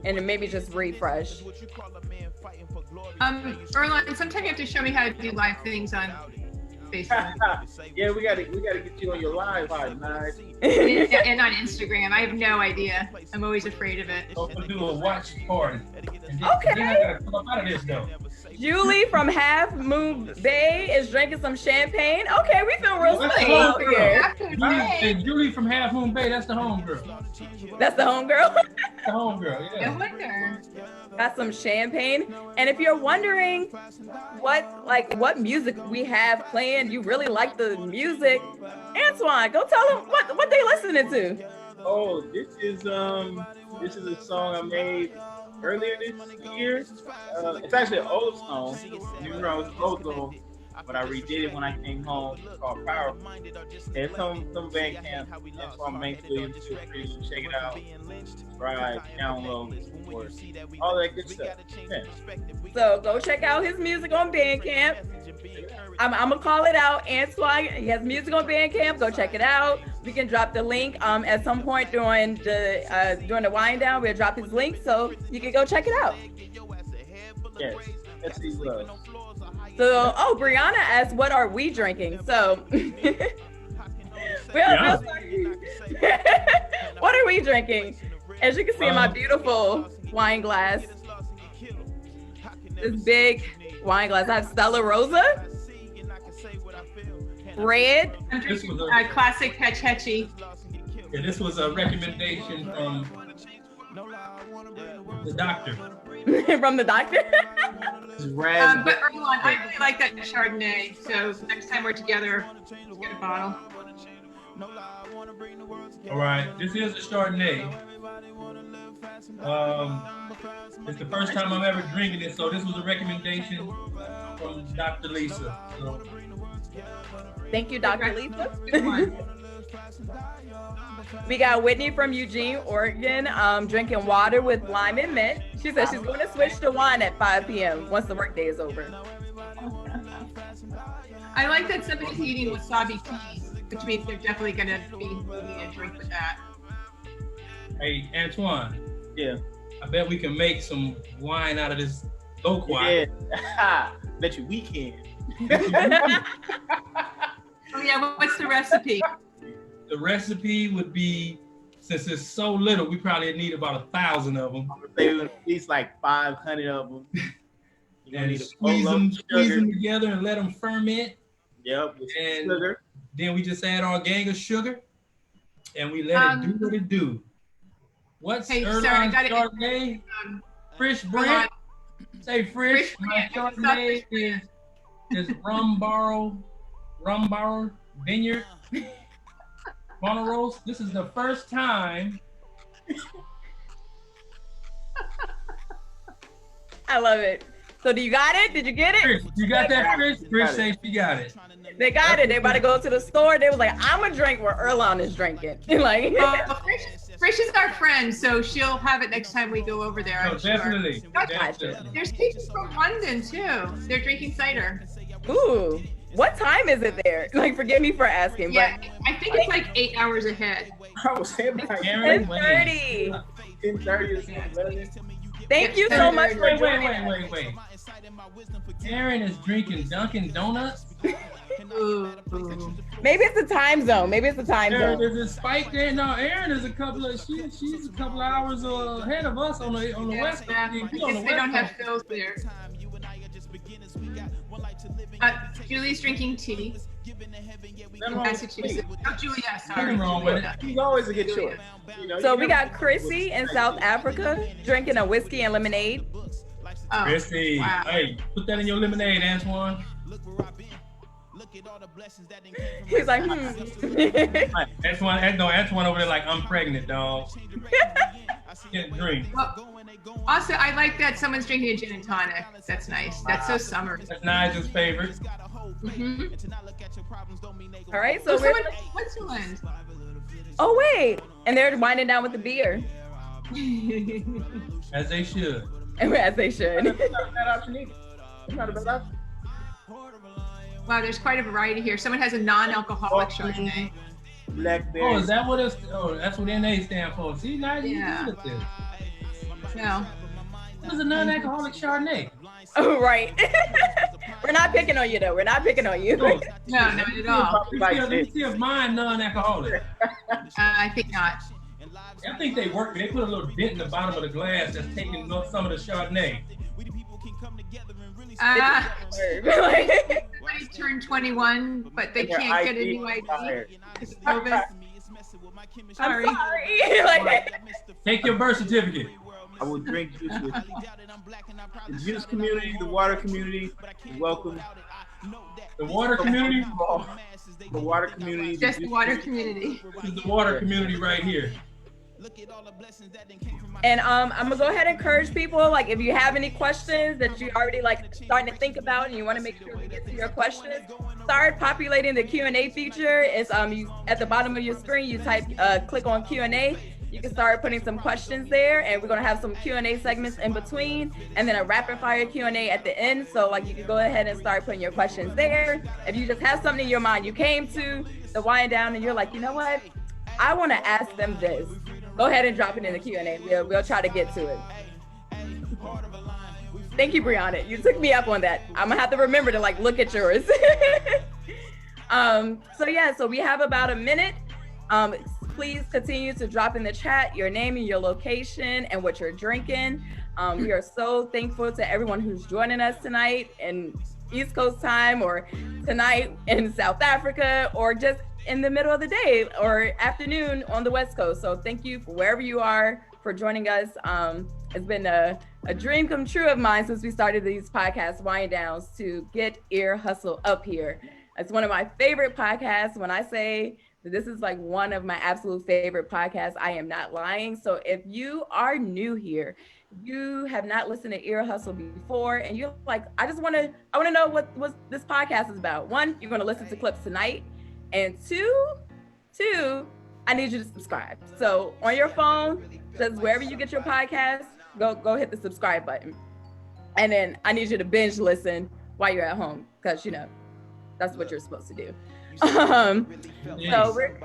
And then maybe just refresh. Earlonne, sometimes you have to show me how to do live things on Facebook. Yeah, we gotta get you on your live, nice. And on Instagram. I have no idea. I'm always afraid of it. So we'll do a watch party. Okay. Then I gotta come up out of this though. Julie from Half Moon Bay is drinking some champagne. Okay, we feel real That's special out here. Hey, Julie from Half Moon Bay, that's the homegirl. That's the homegirl. The homegirl, yeah. No wonder. Got some champagne. And if you're wondering what music we have playing, you really like the music, Antwan, go tell them what they listening to. Oh, this is a song I made earlier this year. It's actually an old song. Remember, I was old song, but I redid it when I came home. It's called Powerful. It's some Bandcamp. Antwan Williams. Feel free to check it out. Subscribe, download, support, all that good stuff. Yeah. So go check out his music on Bandcamp. I'm gonna call it out. Antwan, he has music on Bandcamp. Go check it out. We can drop the link at some point during the wind down. We'll drop his link so you can go check it out. Yes, that's his love. So, Brianna asked, "What are we drinking?" So, what are we drinking? As you can see in my beautiful wine glass, this big wine glass. I have Stella Rosa, red. This was Classic Hetchy. Yeah, this was a recommendation from the doctor. From the doctor? But Earlonne, I really like that Chardonnay. So next time we're together, let's get a bottle. All right, this is a Chardonnay. It's the first time I'm ever drinking it, so this was a recommendation from Dr. Lisa. So. Thank you, Dr. Lisa. We got Whitney from Eugene, Oregon, drinking water with lime and mint. She said she's going to switch to wine at 5 p.m. once the workday is over. I like that somebody's eating wasabi peas, which means they're definitely going to be moving a drink with that. Hey, Antwan. Yeah. I bet we can make some wine out of this loquat. Yeah. Bet you we can. Oh yeah, what's the recipe? The recipe would be, since it's so little, we probably need about 1,000 of them. At least like 500 of them. And squeeze them together and let them ferment. Yep. And sugar. Then we just add our gang of sugar, and we let it do what it do. What's Earlonne's Chardonnay? Fresh Brent. Say fresh. My Chardonnay is rum barrel vineyard. Monoros. This is the first time. I love it. So do you got it? Did you get it? Chris, you got that, Chris? Chris says she got it. They got it. They about to go to the store. They was like, I'm gonna drink what Earlonne is drinking. Like, Frisch is our friend, so she'll have it next time we go over there. No, definitely. Sure. There's people from London too. They're drinking cider. Ooh, what time is it there? Like, forgive me for asking, yeah, but I think it's like 8 hours ahead. I was saying 10:30. 10:30. Thank you so much for joining us. Wait. Aaron is drinking Dunkin' Donuts. Maybe it's the time zone. There's a spike there. No, Aaron is she's a couple of hours ahead of us on the west coast. They don't have fills there. Julie's drinking tea. In Massachusetts. Oh, Julia, sorry. Wrong with it. He's always a good choice. So we got Chrissy in South Africa drinking a whiskey and lemonade. Oh, Chrissy, wow. Hey, put that in your lemonade, Antwan. He's like, Antwan over there like, I'm pregnant, dog. Can't drink. Well, also, I like that someone's drinking a gin and tonic. That's nice. That's so summer. That's Nigel's favorite. Mm-hmm. All right, so someone in Switzerland. Oh wait, and they're winding down with the beer. As they should. As they should. It's not a bad option either. It's not a bad option. Wow, there's quite a variety here. Someone has a non-alcoholic Chardonnay. Blackberry. Oh, is that what it's? Oh, that's what NA stand for. See, now you Yeah. good at this. No. What is a non-alcoholic Chardonnay? Oh, right. We're not picking on you, though. We're not picking on you. No, No, not at all. let me see if mine non-alcoholic. I think not. I think they work. They put a little dent in the bottom of the glass that's taking some of the Chardonnay. Somebody turned 21, but they can't get a new ID because of COVID. Sorry. I'm sorry. Take your birth certificate. I will drink juice with you. The juice community, the water community, welcome. The water community? The water community. Just the water community. This is the water community right here. And I'm gonna go ahead and encourage people, like, if you have any questions that you already like starting to think about and you want to make sure we get to your questions, start populating the Q&A feature. It's you at the bottom of your screen, you type click on Q&A. You can start putting some questions there, and we're gonna have some Q&A segments in between, and then a rapid fire Q&A at the end. So like you can go ahead and start putting your questions there. If you just have something in your mind, you came to the wind down and you're like, you know what, I want to ask them this. Go ahead and drop it in the Q&A. We'll try to get to it. Thank you, Brianna. You took me up on that. I'm gonna have to remember to like look at yours. So we have about a minute. Please continue to drop in the chat your name and your location and what you're drinking. We are so thankful to everyone who's joining us tonight in East Coast time, or tonight in South Africa, or just in the middle of the day or afternoon on the West Coast. So thank you for wherever you are for joining us. It's been a dream come true of mine since we started these podcast wind downs to get Ear Hustle up here. It's one of my favorite podcasts. When I say that this is like one of my absolute favorite podcasts, I am not lying. So if you are new here, you have not listened to Ear Hustle before, and you're like, I want to know what this podcast is about. One, you're going to listen to clips tonight. And two, I need you to subscribe. So on your phone, just wherever you get your podcast, go hit the subscribe button. And then I need you to binge listen while you're at home, because that's what you're supposed to do. So we're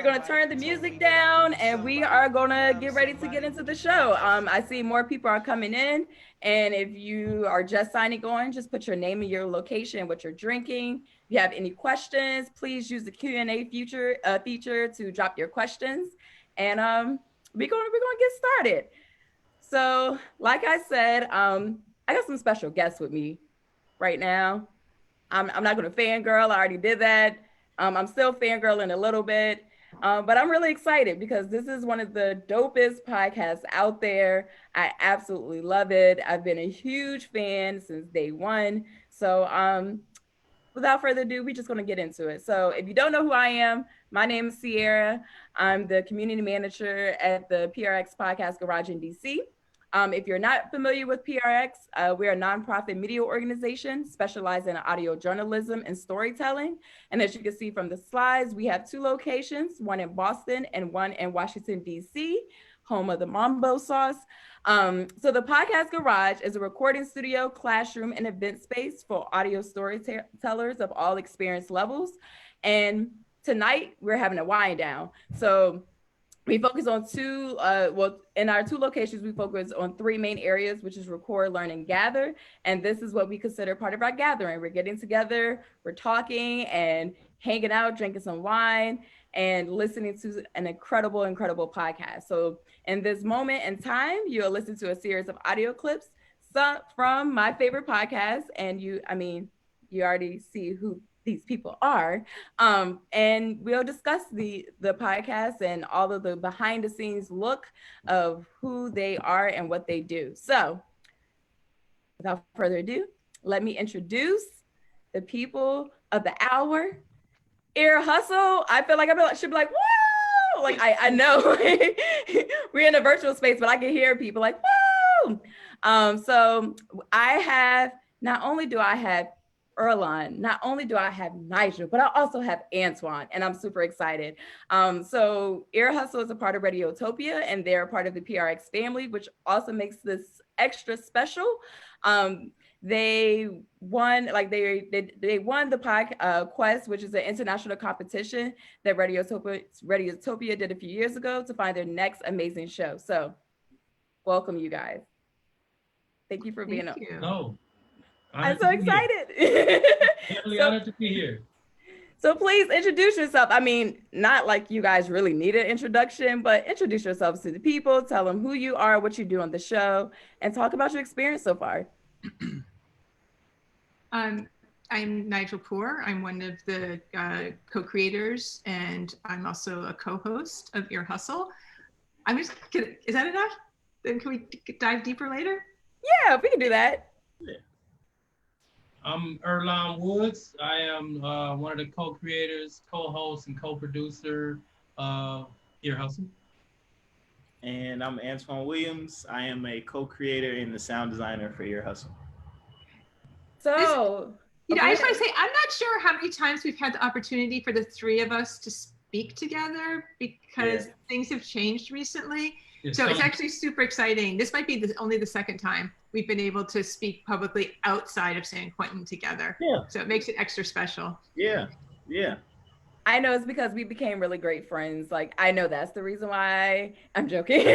gonna turn the music down, and we are gonna get ready to get into the show. I see more people are coming in, and if you are just signing on, just put your name and your location, what you're drinking. If you have any questions, please use the Q&A feature to drop your questions, and we're gonna get started. So, like I said, I got some special guests with me right now. I'm not gonna fangirl. I already did that. I'm still fangirling a little bit, but I'm really excited because this is one of the dopest podcasts out there. I absolutely love it. I've been a huge fan since day one. So without further ado, we're just gonna get into it. So if you don't know who I am, my name is Sierra. I'm the community manager at the PRX Podcast Garage in DC. If you're not familiar with PRX, we're a nonprofit media organization specializing in audio journalism and storytelling. And as you can see from the slides, we have 2 locations, one in Boston and one in Washington, DC, home of the Mambo sauce. So the Podcast Garage is a recording studio, classroom, and event space for audio storytellers of all experience levels. And tonight we're having a wind down. So we focus on in our 2 locations, we focus on 3 main areas, which is record, learn, and gather. And this is what we consider part of our gathering. We're getting together, we're talking and hanging out, drinking some wine, and listening to an incredible, incredible podcast. So in this moment in time, you'll listen to a series of audio clips from my favorite podcasts. And you already see who these people are, and we'll discuss the podcast and all of the behind the scenes look of who they are and what they do. So without further ado, let me introduce the people of the hour. Ear Hustle. I feel like I should be like, woo! Like I know we're in a virtual space, but I can hear people like, woo! So not only do I have Earlonne, not only do I have Nigel, but I also have Antwan, and I'm super excited. So Ear Hustle is a part of Radiotopia, and they're a part of the PRX family, which also makes this extra special. They won, like they won the Quest, which is an international competition that Radiotopia did a few years ago to find their next amazing show. So welcome, you guys. Thank you for being on. No, I'm so excited. Definitely honored to be here. So please introduce yourself. I mean, not like you guys really need an introduction, but introduce yourselves to the people, tell them who you are, what you do on the show, and talk about your experience so far. I'm Nigel Poor. I'm one of the co-creators, and I'm also a co-host of Ear Hustle. Is that enough? Then can we dive deeper later? Yeah, we can do that. Yeah. I'm Earlonne Woods. I am one of the co-creators, co-host, and co-producer of Ear Hustle. And I'm Antwan Williams. I am a co-creator and the sound designer for Ear Hustle. So, I just want to say, I'm not sure how many times we've had the opportunity for the three of us to speak together because things have changed recently. So it's actually super exciting. This might be only the second time we've been able to speak publicly outside of San Quentin together. Yeah. So it makes it extra special. Yeah. Yeah. I know it's because we became really great friends. Like, I know that's the reason why. I'm joking.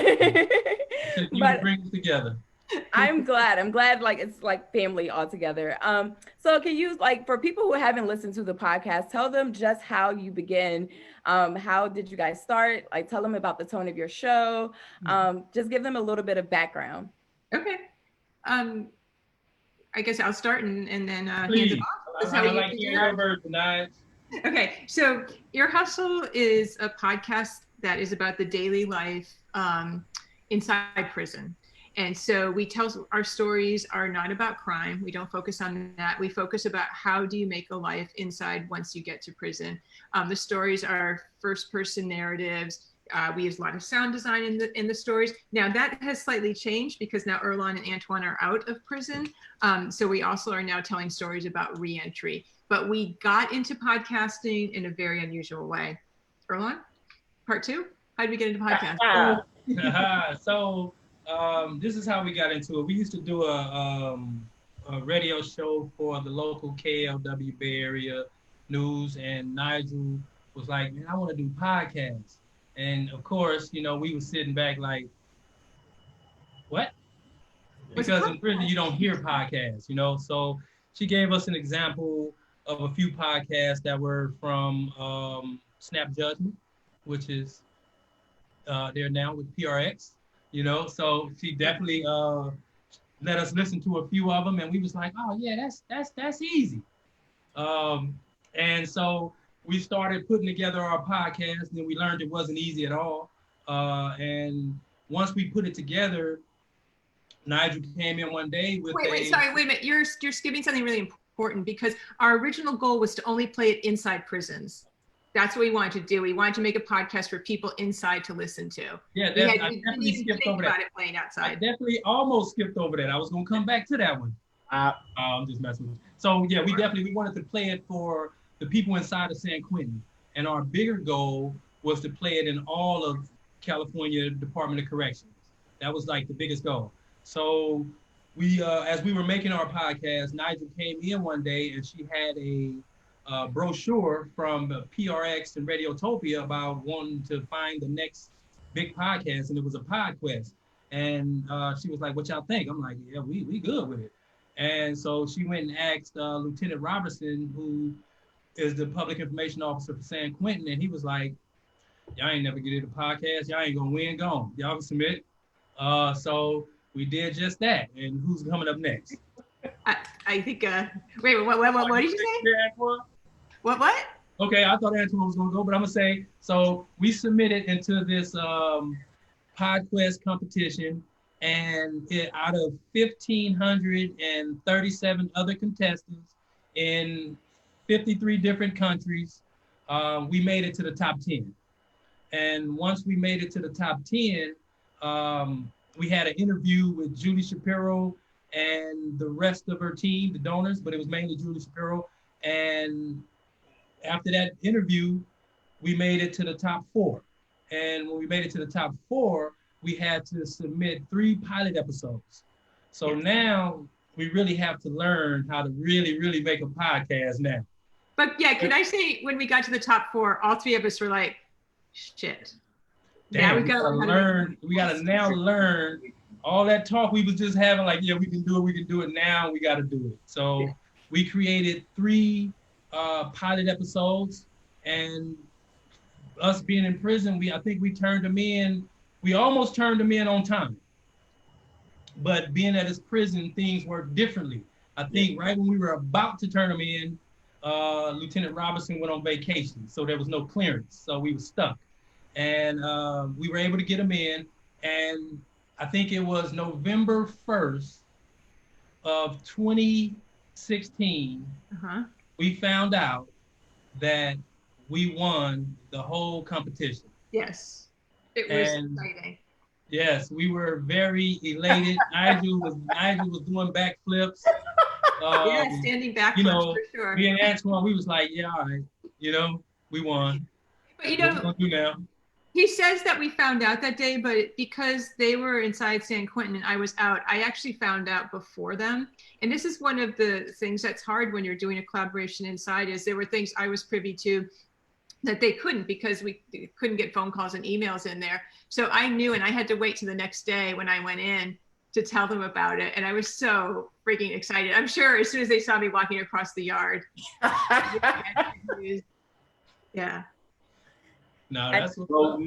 But bring us together. I'm glad like it's like family all together. So can you, like, for people who haven't listened to the podcast, tell them just how you begin. How did you guys start? Like, tell them about the tone of your show. Just give them a little bit of background. Okay. I guess I'll start and then hand it off. I like hearing your version, Nige. Okay, so Ear Hustle is a podcast that is about the daily life inside prison. And so we tell our stories are not about crime. We don't focus on that. We focus about how do you make a life inside once you get to prison. The stories are first-person narratives. We use a lot of sound design in the stories. Now that has slightly changed because now Earlonne and Antwan are out of prison. So we also are now telling stories about reentry. But we got into podcasting in a very unusual way. Earlonne, part two? How did we get into podcasting? This is how we got into it. We used to do a radio show for the local KLW Bay Area news, and Nigel was like, man, I want to do podcasts. And of course, we were sitting back like, what? Because in prison, you don't hear podcasts, So she gave us an example of a few podcasts that were from Snap Judgment, which is there now with PRX. So she definitely let us listen to a few of them, and we was like, oh yeah, that's easy. And so we started putting together our podcast, and then we learned it wasn't easy at all. And once we put it together, Nigel came in one day with wait a minute. You're skipping something really important because our original goal was to only play it inside prisons. That's what we wanted to do. We wanted to make a podcast for people inside to listen to. Yeah, I definitely skipped over that. Playing outside. I definitely almost skipped over that. I was going to come back to that one. I'm just messing with you. So yeah, we wanted to play it for the people inside of San Quentin. And our bigger goal was to play it in all of California Department of Corrections. That was like the biggest goal. So we, as we were making our podcast, Nigel came in one day and she had a brochure from PRX and Radiotopia about wanting to find the next big podcast, and it was a PodQuest. And she was like, what y'all think? I'm like, yeah, we good with it. And so she went and asked Lieutenant Robertson, who is the public information officer for San Quentin, and he was like, y'all ain't never get into podcast, y'all ain't gonna win, gone. Y'all can submit. So we did just that. And who's coming up next? I think, wait, what did you say? What? Okay, I thought Antwan was gonna go, but I'm gonna say, so we submitted into this PodQuest competition, and out of 1,537 other contestants in 53 different countries, we made it to the top 10. And once we made it to the top 10, we had an interview with Julie Shapiro and the rest of her team, the donors, but it was mainly Julie Shapiro. And after that interview, we made it to the top 4. And when we made it to the top 4, we had to submit 3 pilot episodes. So now we really have to learn how to really make a podcast now. But yeah, can I say, when we got to the top 4, all 3 of us were like, shit. Damn, we gotta learn. We gotta now learn all that talk we was just having. Like, yeah, we can do it. Now we got to do it. So we created 3 pilot episodes, and us being in prison, I think we turned them in. We almost turned them in on time. But being at his prison, things work differently. I think right when we were about to turn them in, Lieutenant Robinson went on vacation, so there was no clearance, so we were stuck. And we were able to get them in, and I think it was November 1st of 2016, we found out that we won the whole competition. Yes, it was exciting. Yes, we were very elated. Nigel was doing backflips. Standing backwards, you know, for sure. Me and Antwan, we was like, yeah, all right, we won. But what we gonna do now? He says that we found out that day, but because they were inside San Quentin and I was out, I actually found out before them. And this is one of the things that's hard when you're doing a collaboration inside, is there were things I was privy to that they couldn't, because we couldn't get phone calls and emails in there. So I knew, and I had to wait till the next day when I went in to tell them about it. And I was so freaking excited. I'm sure as soon as they saw me walking across the yard. Yeah. No, that's what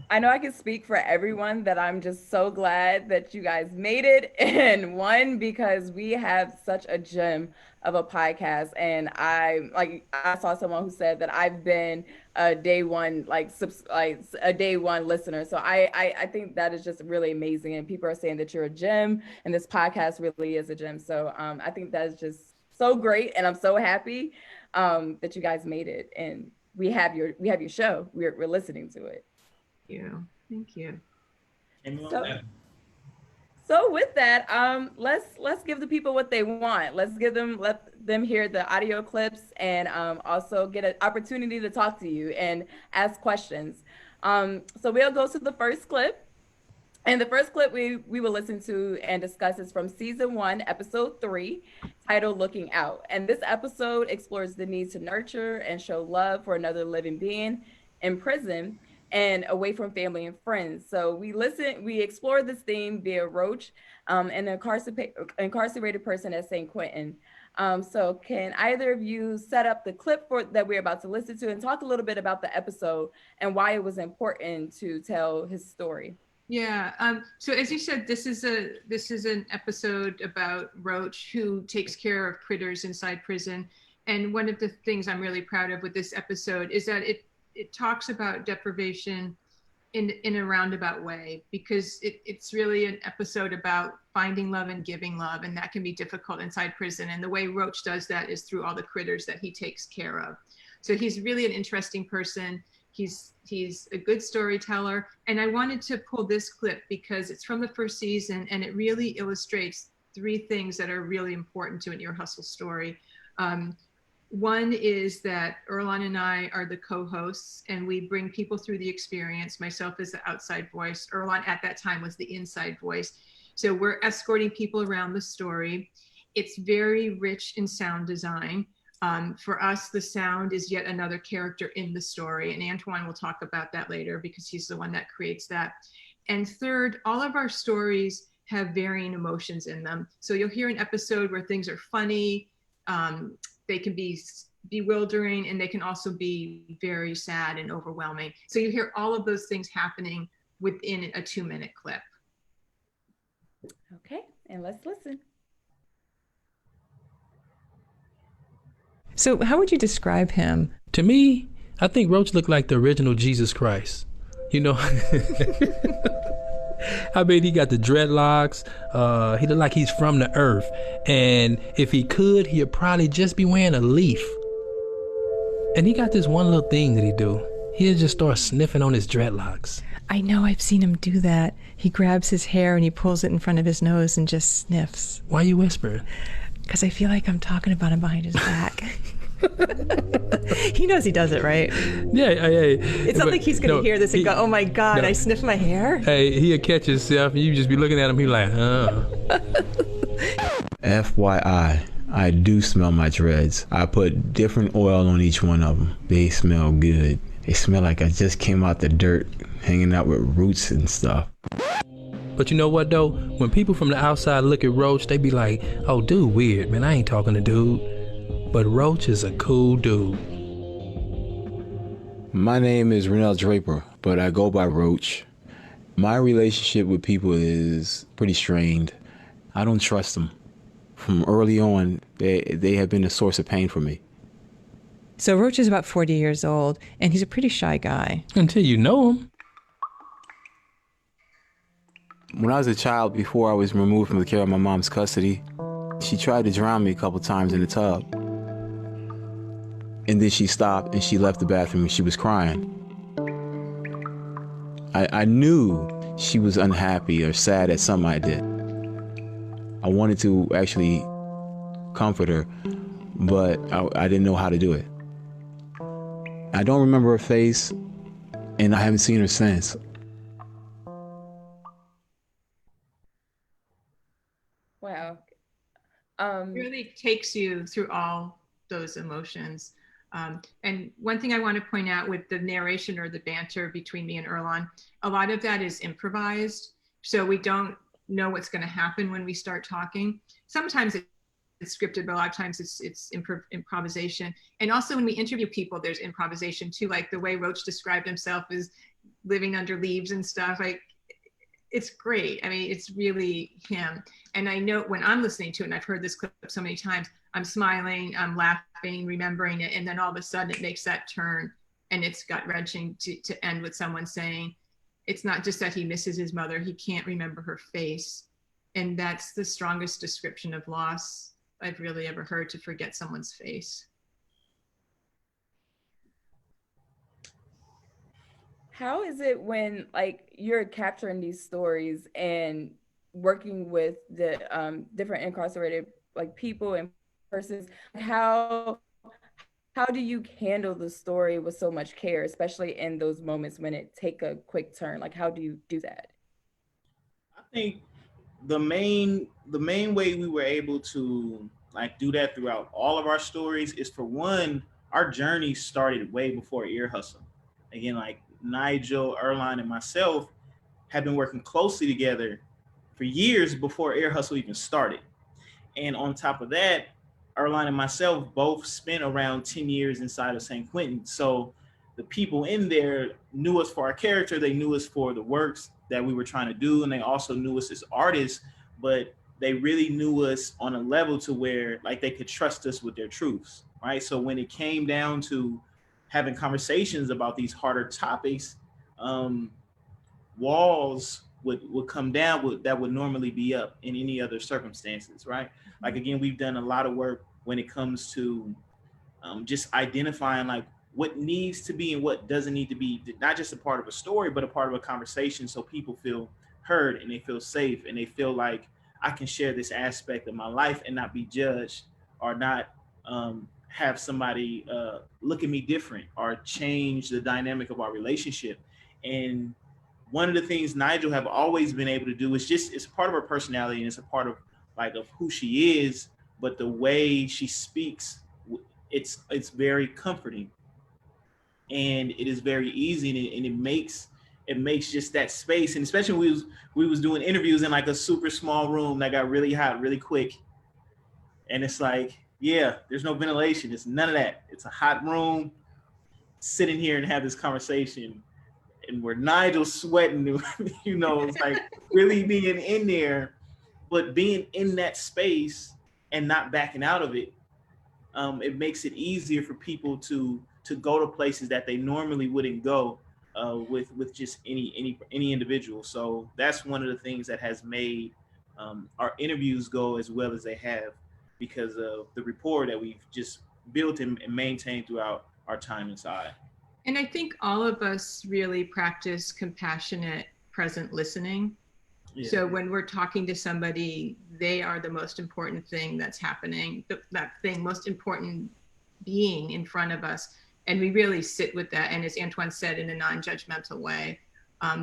I know I can speak for everyone that I'm just so glad that you guys made it. And one, because we have such a gem of a podcast. And I saw someone who said that I've been a day one listener. So I think that is just really amazing. And people are saying that you're a gem, and this podcast really is a gem. So I think that is just so great. And I'm so happy that you guys made it. And we have your show. We're listening to it. Thank you. So with that, let's give the people what they want. Let them hear the audio clips, and also get an opportunity to talk to you and ask questions. So we'll go to the first clip. And the first clip we will listen to and discuss is from season 1, episode 3, titled Looking Out. And this episode explores the need to nurture and show love for another living being in prison and away from family and friends. So we explore this theme via Roach, an incarcerated person at San Quentin. So can either of you set up the clip that we're about to listen to and talk a little bit about the episode and why it was important to tell his story? Yeah. So as you said, this is an episode about Roach, who takes care of critters inside prison. And one of the things I'm really proud of with this episode is that it talks about deprivation in a roundabout way, because it's really an episode about finding love and giving love, and that can be difficult inside prison. And the way Roach does that is through all the critters that he takes care of. So he's really an interesting person. He's a good storyteller. And I wanted to pull this clip because it's from the first season, and it really illustrates 3 things that are really important to an ear hustle story. One is that Earlonne and I are the co-hosts, and we bring people through the experience. Myself as the outside voice. Earlonne at that time was the inside voice. So we're escorting people around the story. It's very rich in sound design. For us, the sound is yet another character in the story, and Antwan will talk about that later because he's the one that creates that. And third, all of our stories have varying emotions in them. So you'll hear an episode where things are funny, they can be bewildering, and they can also be very sad and overwhelming. So you hear all of those things happening within a 2-minute clip. Okay, and let's listen. So how would you describe him? To me, I think Roach looked like the original Jesus Christ. You know, I mean, he got the dreadlocks. He looked like he's from the earth. And if he could, he'd probably just be wearing a leaf. And he got this one little thing that he do. He'd just start sniffing on his dreadlocks. I know, I've seen him do that. He grabs his hair and he pulls it in front of his nose and just sniffs. Why you whispering? Because I feel like I'm talking about him behind his back. He knows he does it, right? Yeah. It's not like he's going to hear this and go, oh my God, I sniffed my hair. Hey, he'll catch himself and you just be looking at him, he like, FYI, I do smell my dreads. I put different oil on each one of them. They smell good. They smell like I just came out the dirt, hanging out with roots and stuff. But you know what though? When people from the outside look at Roach, they be like, oh, dude weird, man, I ain't talking to dude. But Roach is a cool dude. My name is Renell Draper, but I go by Roach. My relationship with people is pretty strained. I don't trust them. From early on, they have been a source of pain for me. So Roach is about 40 years old, and he's a pretty shy guy. Until you know him. When I was a child, before I was removed from the care of my mom's custody, she tried to drown me a couple times in the tub. And then she stopped and she left the bathroom and she was crying. I knew she was unhappy or sad at something I did. I wanted to actually comfort her, but I didn't know how to do it. I don't remember her face, and I haven't seen her since. Wow. It really takes you through all those emotions. And one thing I want to point out with the narration or the banter between me and Earlonne, a lot of that is improvised. So we don't know what's going to happen when we start talking. Sometimes it's scripted, but a lot of times it's improvisation. And also when we interview people, there's improvisation too. Like the way Roach described himself as living under leaves and stuff. Like, it's great. I mean, it's really him. And I know when I'm listening to it, and I've heard this clip so many times, I'm smiling, I'm laughing, remembering it. And then all of a sudden it makes that turn, and it's gut-wrenching to end with someone saying, it's not just that he misses his mother, he can't remember her face. And that's the strongest description of loss I've really ever heard, to forget someone's face. How is it when like you're capturing these stories and working with the different incarcerated like people and persons? How do you handle the story with so much care, especially in those moments when it take a quick turn? Like, how do you do that? I think the main way we were able to like do that throughout all of our stories is, for one, our journey started way before Ear Hustle. Again, like Nigel, Earlonne, and myself have been working closely together for years before Ear Hustle even started. And on top of that, Earlonne and myself both spent around 10 years inside of San Quentin. So the people in there knew us for our character, they knew us for the works that we were trying to do, and they also knew us as artists, but they really knew us on a level to where like they could trust us with their truths, right? So when it came down to having conversations about these harder topics, walls would come down that would normally be up in any other circumstances, right? Like, again, we've done a lot of work when it comes to just identifying like what needs to be and what doesn't need to be, not just a part of a story, but a part of a conversation, so people feel heard and they feel safe and they feel like I can share this aspect of my life and not be judged, or not have somebody look at me different or change the dynamic of our relationship. And one of the things Nigel have always been able to do is just, it's a part of her personality and it's a part of like of who she is, but the way she speaks, it's very comforting and it is very easy, and it makes just that space. And especially when we was doing interviews in like a super small room that got really hot really quick, and it's like, yeah, there's no ventilation, it's none of that, it's a hot room, sitting here and have this conversation, and where Nigel's sweating, you know, it's like really being in there, but being in that space and not backing out of it, it makes it easier for people to go to places that they normally wouldn't go with just any individual. So that's one of the things that has made our interviews go as well as they have, because of the rapport that we've just built and maintained throughout our time inside. And I think all of us really practice compassionate, present listening. Yeah. So when we're talking to somebody, they are the most important thing that's happening, that thing, most important being in front of us. And we really sit with that. And as Antwan said, in a non-judgmental way,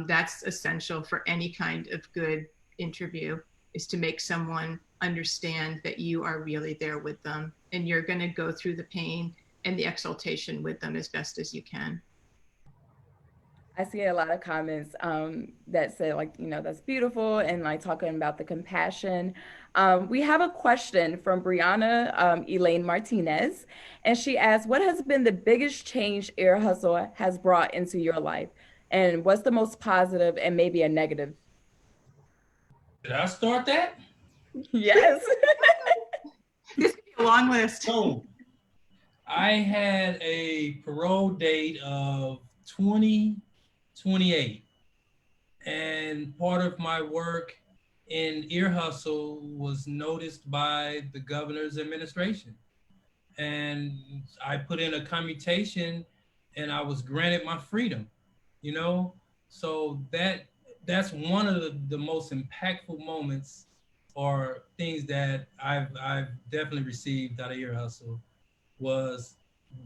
that's essential for any kind of good interview, is to make someone understand that you are really there with them, and you're going to go through the pain and the exaltation with them as best as you can. I see a lot of comments that say, like, you know, that's beautiful, and like talking about the compassion. We have a question from Brianna Elaine Martinez, and she asks, what has been the biggest change Ear Hustle has brought into your life? And what's the most positive and maybe a negative? Did I start that? Yes. This could be a long list. So I had a parole date of 2028. And part of my work in Ear Hustle was noticed by the governor's administration. And I put in a commutation and I was granted my freedom, you know? So that's one of the most impactful moments or things that I've definitely received out of Ear Hustle, was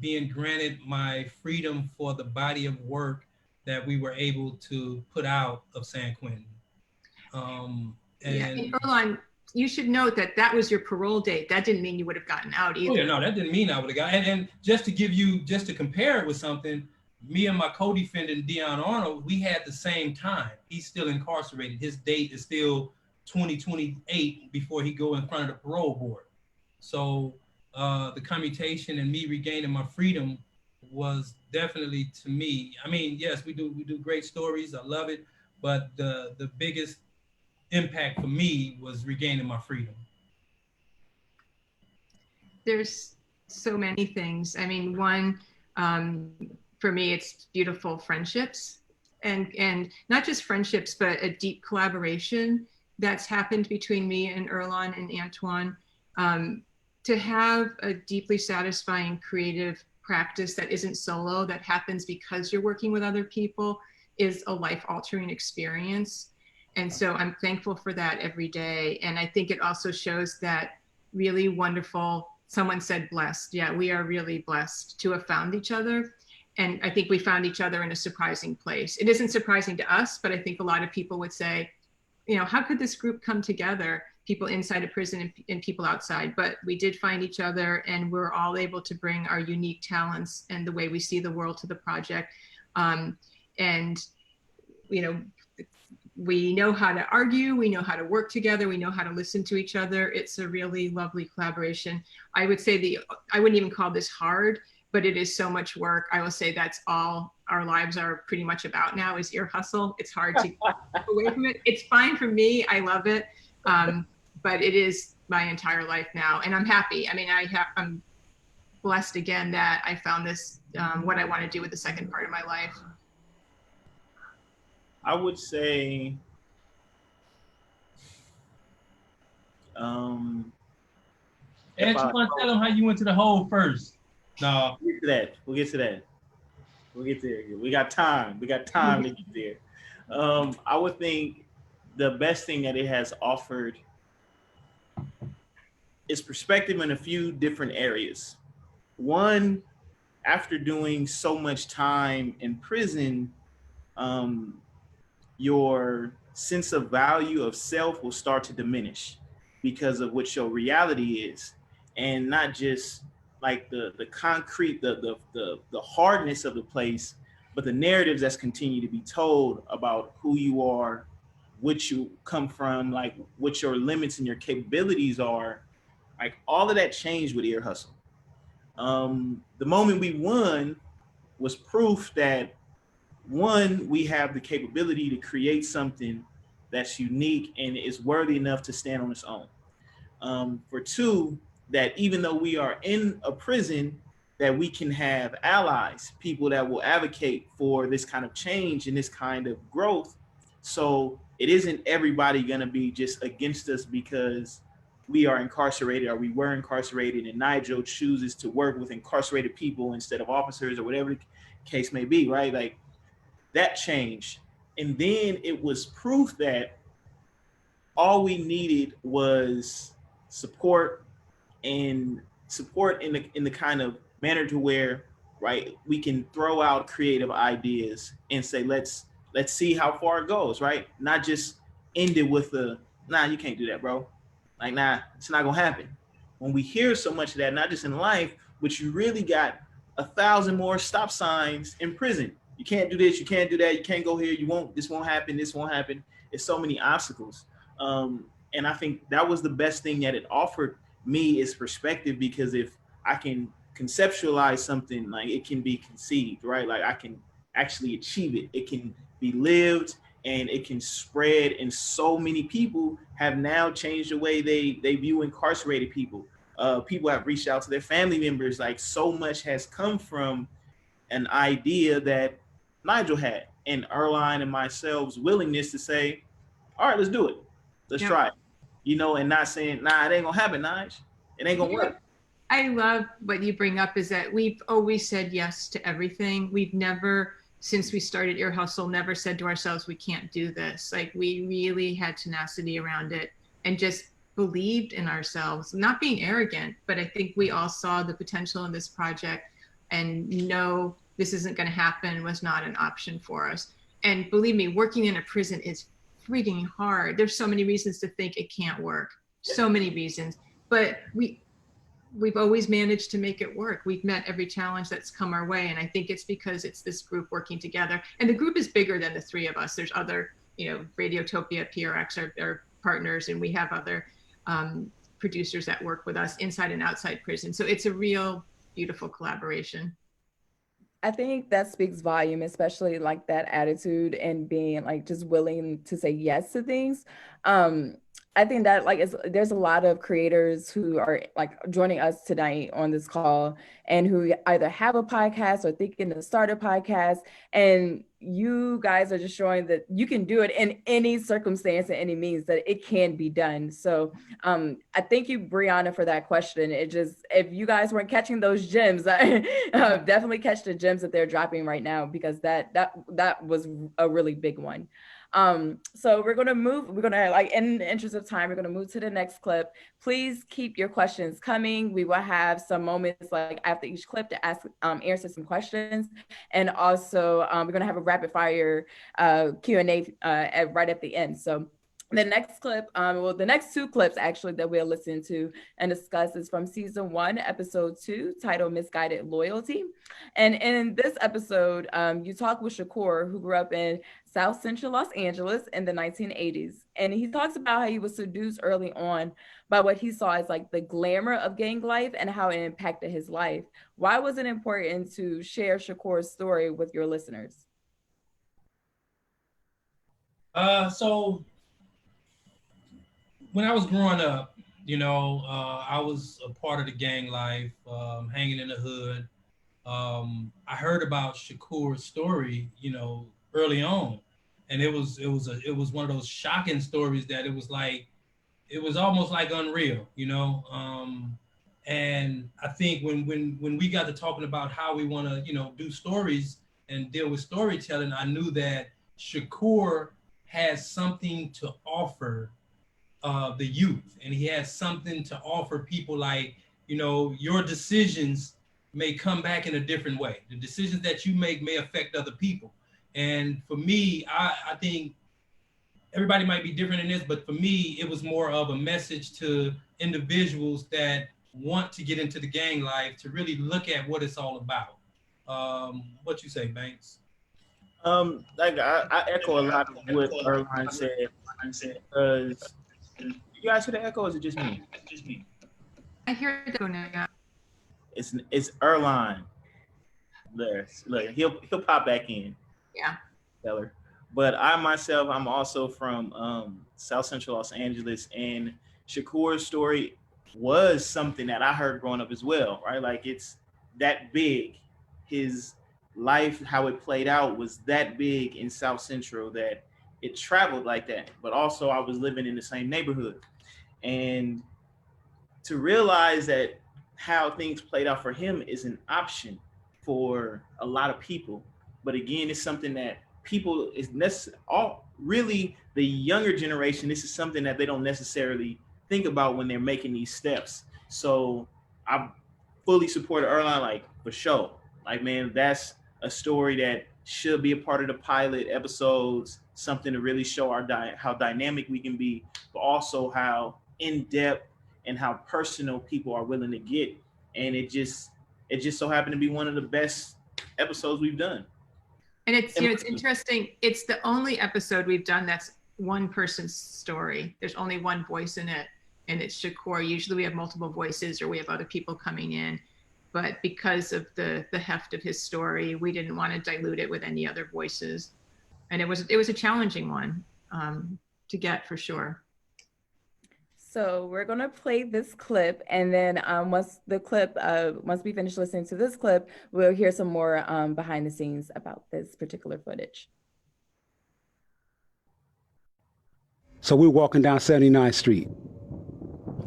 being granted my freedom for the body of work that we were able to put out of San Quentin. And Earlonne, you should note that that was your parole date. That didn't mean you would have gotten out either. Oh yeah, no, that didn't mean I would have gotten. And just to compare it with something, me and my co-defendant, Dion Arnold, we had the same time. He's still incarcerated. His date is still 2028 before he go in front of the parole board. So the commutation and me regaining my freedom was definitely, to me, I mean, yes, we do great stories. I love it. But the biggest impact for me was regaining my freedom. There's so many things. I mean, one, for me, it's beautiful friendships, and not just friendships, but a deep collaboration that's happened between me and Earlonne and Antwan. To have a deeply satisfying creative practice that isn't solo, that happens because you're working with other people, is a life-altering experience. And so I'm thankful for that every day. And I think it also shows that really wonderful, someone said blessed. Yeah, we are really blessed to have found each other. And I think we found each other in a surprising place. It isn't surprising to us, but I think a lot of people would say, you know, how could this group come together? People inside a prison and people outside. But we did find each other, and we're all able to bring our unique talents and the way we see the world to the project. And, you know, we know how to argue, we know how to work together, we know how to listen to each other. It's a really lovely collaboration. I would say I wouldn't even call this hard, but it is so much work. I will say that's all our lives are pretty much about now, is Ear Hustle. It's hard to get away from it. It's fine for me, I love it. But it is my entire life now, and I'm happy. I mean, I'm blessed again that I found this, what I want to do with the second part of my life. I would say, Antwan, tell them how you went to the hole first. No. We'll get to that. We'll get there. We got time. to get there. I would think the best thing that it has offered is perspective in a few different areas. One, after doing so much time in prison, your sense of value of self will start to diminish because of what your reality is, and not just like the concrete, the hardness of the place, but the narratives that's continue to be told about who you are, what you come from, like what your limits and your capabilities are. Like all of that changed with Ear Hustle. The moment we won was proof that, one, we have the capability to create something that's unique and is worthy enough to stand on its own. For two, that even though we are in a prison, that we can have allies, people that will advocate for this kind of change and this kind of growth. So it isn't everybody gonna be just against us because we are incarcerated or we were incarcerated, and Nigel chooses to work with incarcerated people instead of officers or whatever the case may be, right? Like that changed. And then it was proof that all we needed was support, and support in the kind of manner to where, right, we can throw out creative ideas and say, let's see how far it goes, right? Not just end it with nah, you can't do that, bro. Like, nah, it's not gonna happen. When we hear so much of that, not just in life, but you really got 1,000 more stop signs in prison. You can't do this, you can't do that, you can't go here, this won't happen, this won't happen. It's so many obstacles. And I think that was the best thing that it offered me is perspective, because if I can conceptualize something, like it can be conceived, right? Like I can actually achieve it. It can be lived and it can spread, and so many people have now changed the way they view incarcerated people. People have reached out to their family members. Like so much has come from an idea that Nigel had, and Earlonne and myself's willingness to say, all right, let's do it. Let's try it. You know, and not saying, nah, it ain't gonna happen, Nigel. It ain't gonna work. I love what you bring up is that we've always said yes to everything. We've never, since we started Ear Hustle, never said to ourselves, we can't do this. Like we really had tenacity around it and just believed in ourselves, not being arrogant, but I think we all saw the potential in this project and no, this isn't going to happen was not an option for us. And believe me, working in a prison is freaking hard. There's so many reasons to think it can't work. So many reasons, but we've always managed to make it work. We've met every challenge that's come our way. And I think it's because it's this group working together. And the group is bigger than the three of us. There's other, you know, Radiotopia, PRX are partners, and we have other producers that work with us inside and outside prison. So it's a real beautiful collaboration. I think that speaks volume, especially like that attitude and being like just willing to say yes to things. I think that like there's a lot of creators who are like joining us tonight on this call and who either have a podcast or thinking to start a podcast, and you guys are just showing that you can do it in any circumstance and any means, that it can be done. So I thank you, Brianna, for that question. It just, if you guys weren't catching those gems, definitely catch the gems that they're dropping right now, because that was a really big one. So we're going to like, in the interest of time, we're going to move to the next clip. Please keep your questions coming. We will have some moments like after each clip to answer some questions. And also we're going to have a rapid fire Q&A right at the end. So the next clip, the next two clips actually that we'll listen to and discuss is from season 1, episode 2, titled Misguided Loyalty. And in this episode, you talk with Shakur, who grew up in South Central Los Angeles in the 1980s. And he talks about how he was seduced early on by what he saw as like the glamour of gang life and how it impacted his life. Why was it important to share Shakur's story with your listeners? So when I was growing up, you know, I was a part of the gang life, hanging in the hood. I heard about Shakur's story, you know, early on, and it was one of those shocking stories that it was almost like unreal, you know. And I think when we got to talking about how we want to, you know, do stories and deal with storytelling, I knew that Shakur has something to offer the youth, and he has something to offer people. Like, you know, your decisions may come back in a different way. The decisions that you make may affect other people. And for me, I think everybody might be different in this, but for me, it was more of a message to individuals that want to get into the gang life to really look at what it's all about. What you say, Banks? Like I echo a lot of what Earlonne said, because you guys hear the echo, or is it just me? I hear the echo now. It's Earlonne. There, look, he'll pop back in. Yeah. Stellar. But I myself, I'm also from South Central Los Angeles, and Shakur's story was something that I heard growing up as well, right? Like it's that big. His life, how it played out, was that big in South Central that it traveled like that. But also I was living in the same neighborhood. And to realize that how things played out for him is an option for a lot of people. But again, it's something that people really the younger generation, this is something that they don't necessarily think about when they're making these steps. So I fully support Earlonne, like for sure. Like, man, that's a story that should be a part of the pilot episodes, something to really show how dynamic we can be, but also how in depth and how personal people are willing to get. And it just so happened to be one of the best episodes we've done. And it's, it's interesting. It's the only episode we've done that's one person's story. There's only one voice in it, and it's Shakur. Usually we have multiple voices or we have other people coming in, but because of the heft of his story, we didn't want to dilute it with any other voices. And it was a challenging one to get, for sure. So we're gonna play this clip, and then once we finish listening to this clip, we'll hear some more behind the scenes about this particular footage. So we're walking down 79th Street.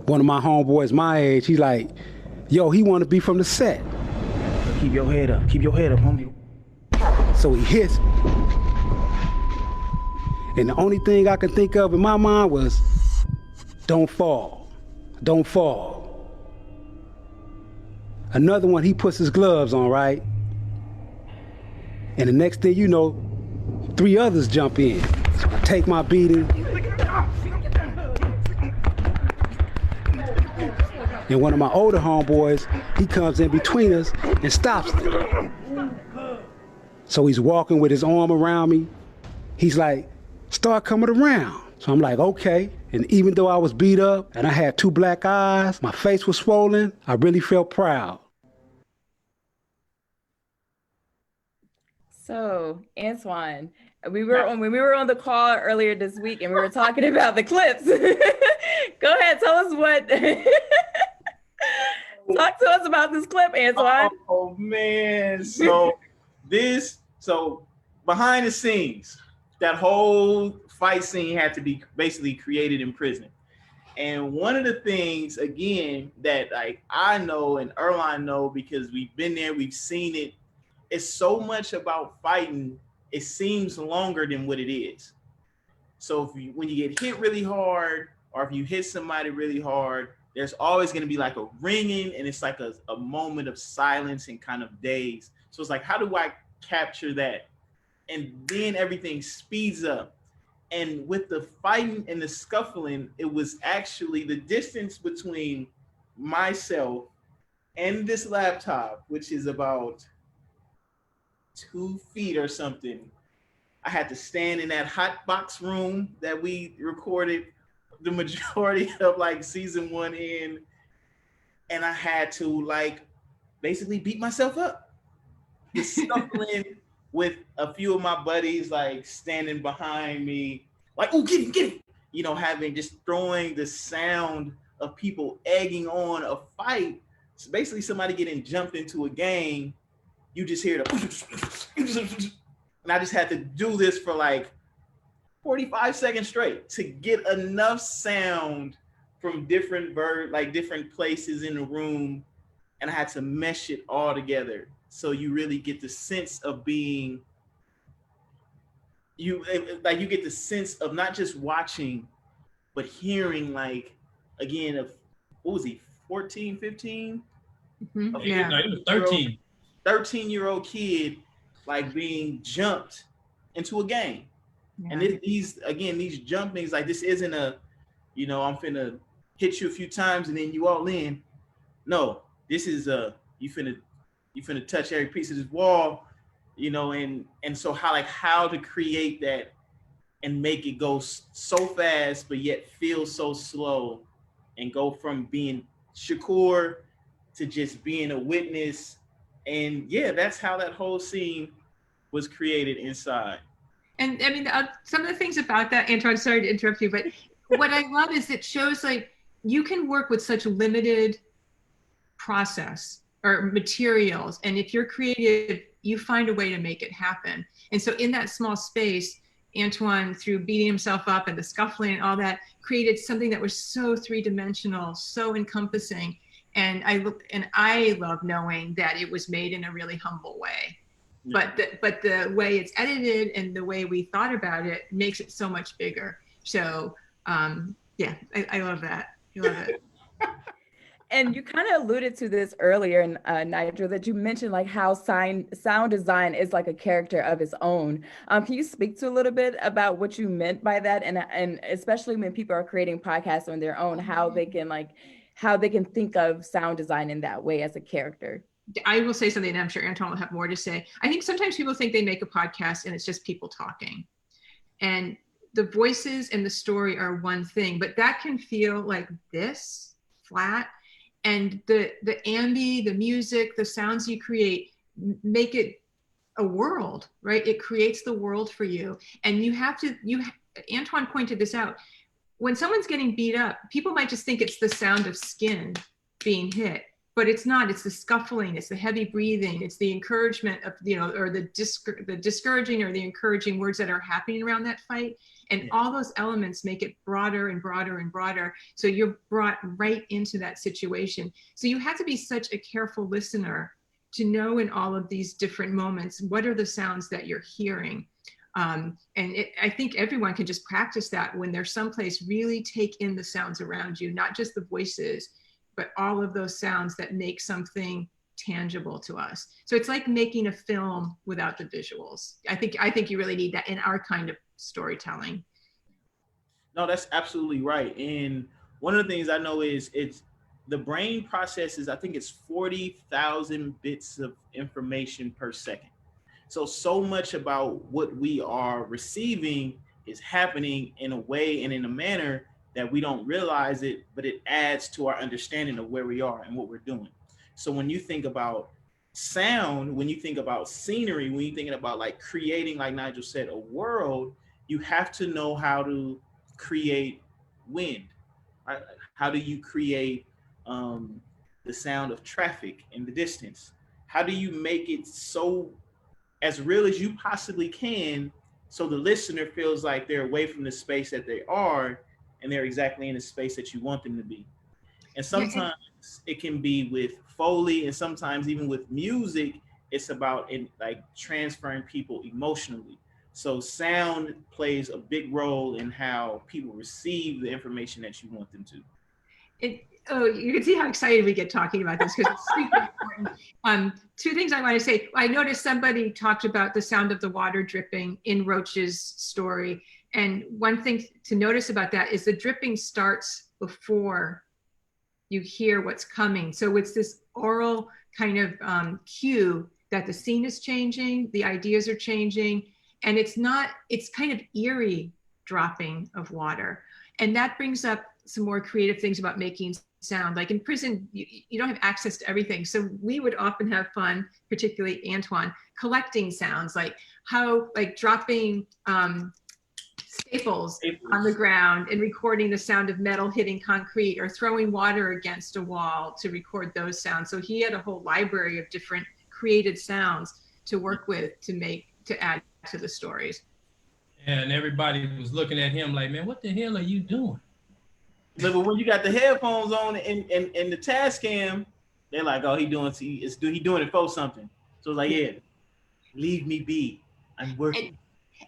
One of my homeboys my age, he's like, yo, he want to be from the set. Keep your head up, homie. So he hits me. And the only thing I could think of in my mind was, don't fall, don't fall. Another one, he puts his gloves on, right? And the next thing you know, 3 others jump in. So I take my beating. And one of my older homeboys, he comes in between us and stops them. So he's walking with his arm around me. He's like, start coming around. So I'm like, okay. And even though I was beat up and I had 2 black eyes, my face was swollen, I really felt proud. So, Antwan, when we were on the call earlier this week and we were talking about the clips. Go ahead, tell us what. Talk to us about this clip, Antwan. Oh man, so behind the scenes, that whole fight scene had to be basically created in prison. And one of the things, again, that like I know and Earlonne know because we've been there, we've seen it, it's so much about fighting, it seems longer than what it is. So when you get hit really hard, or if you hit somebody really hard, there's always going to be like a ringing, and it's like a moment of silence and kind of daze. So it's like, how do I capture that? And then everything speeds up. And with the fighting and the scuffling, it was actually the distance between myself and this laptop, which is about 2 feet or something. I had to stand in that hot box room that we recorded the majority of like season 1 in, and I had to like basically beat myself up. The scuffling with a few of my buddies like standing behind me, like, oh, get him, you know, throwing the sound of people egging on a fight. So basically somebody getting jumped into a game, you just hear the and I just had to do this for like 45 seconds straight to get enough sound from different different places in the room, and I had to mesh it all together so you really get the sense of being you get the sense of not just watching but hearing, like, again, of what was he, 14, 15? Mm-hmm. Yeah, no, he was 13. 13-year-old kid like being jumped into a game. Yeah. And these jumpings, like, this isn't a, you know, I'm finna hit you a few times and then you all in. No, this is you finna touch every piece of this wall, you know, and so how to create that and make it go so fast but yet feel so slow, and go from being Shakur to just being a witness. And yeah, that's how that whole scene was created inside. And I mean, some of the things about that, Antwan, sorry to interrupt you, but what I love is it shows like you can work with such limited process or materials. And if you're creative, you find a way to make it happen. And so in that small space, Antwan, through beating himself up and the scuffling and all that, created something that was so 3-dimensional, so encompassing. And I love knowing that it was made in a really humble way. Yeah. But the way it's edited and the way we thought about it makes it so much bigger. So yeah, I love that. I love it. And you kind of alluded to this earlier, Nigel, that you mentioned like how sound design is like a character of its own. Can you speak to a little bit about what you meant by that, and especially when people are creating podcasts on their own, how they can think of sound design in that way as a character? I will say something, and I'm sure Antwan will have more to say. I think sometimes people think they make a podcast and it's just people talking, and the voices and the story are one thing, but that can feel like this flat. And the ambi, the music, the sounds you create make it a world, right? It creates the world for you. And Antwan pointed this out. When someone's getting beat up, people might just think it's the sound of skin being hit, but it's not. It's the scuffling, it's the heavy breathing, it's the encouragement of, or the discouraging or the encouraging words that are happening around that fight. And all those elements make it broader and broader and broader. So you're brought right into that situation. So you have to be such a careful listener to know in all of these different moments, what are the sounds that you're hearing? I think everyone can just practice that when they're someplace, really take in the sounds around you, not just the voices, but all of those sounds that make something tangible to us. So it's like making a film without the visuals. I think you really need that in our kind of storytelling. No, that's absolutely right. And one of the things I know is the brain processes, I think it's 40,000 bits of information per second. So much about what we are receiving is happening in a way and in a manner that we don't realize it, but it adds to our understanding of where we are and what we're doing. So when you think about sound, when you think about scenery, when you're thinking about like creating, like Nigel said, a world, you have to know how to create wind, right? How do you create the sound of traffic in the distance? How do you make it so as real as you possibly can, so the listener feels like they're away from the space that they are and they're exactly in the space that you want them to be? And sometimes it can be with Foley, and sometimes even with music, it's about like transferring people emotionally. So sound plays a big role in how people receive the information that you want them to. You can see how excited we get talking about this because it's super important. Two things I want to say. I noticed somebody talked about the sound of the water dripping in Roach's story. And one thing to notice about that is the dripping starts before you hear what's coming. So it's this oral kind of cue that the scene is changing, the ideas are changing, and it's kind of eerie dropping of water. And that brings up some more creative things about making sound. Like in prison, you don't have access to everything. So we would often have fun, particularly Antwan, collecting sounds, like dropping staples on the ground and recording the sound of metal hitting concrete, or throwing water against a wall to record those sounds. So he had a whole library of different created sounds to work with to add to the stories. And everybody was looking at him like, man, what the hell are you doing? But when you got the headphones on and the task cam, they're like, oh, he doing it for something. So it's like, yeah, leave me be. I'm working.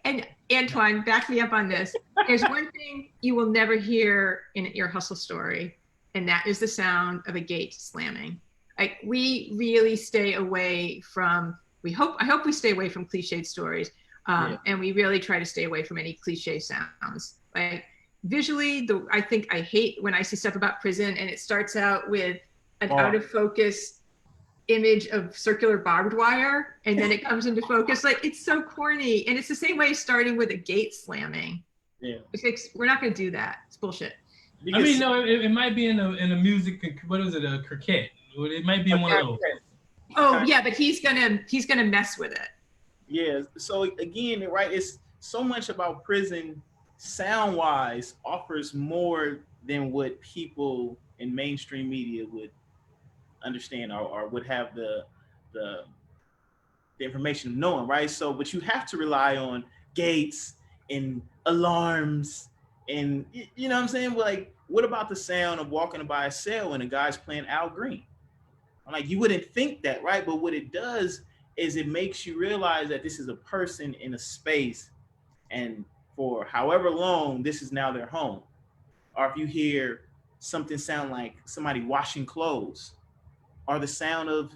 And Antwan, back me up on this. There's one thing you will never hear in your hustle story, and that is the sound of a gate slamming. Like, we really stay away from, I hope we stay away from cliched stories. And we really try to stay away from any cliche sounds. Like visually, I think I hate when I see stuff about prison and it starts out with an out of focus image of circular barbed wire, and then it comes into focus. Like, it's so corny. And it's the same way starting with a gate slamming. Yeah. We're not going to do that. It's bullshit. I mean, no, it might be in a music, what is it, a cricket? It might be in one of those. Oh, yeah, but he's gonna mess with it. Yeah, so again, right, it's so much about prison sound-wise offers more than what people in mainstream media would understand or would have the information of knowing, right? So, but you have to rely on gates and alarms and, you know what I'm saying? Like, what about the sound of walking by a cell and a guy's playing Al Green? I'm like, you wouldn't think that, right? But what it does is it makes you realize that this is a person in a space, and for however long, this is now their home. Or if you hear something sound like somebody washing clothes, or the sound of,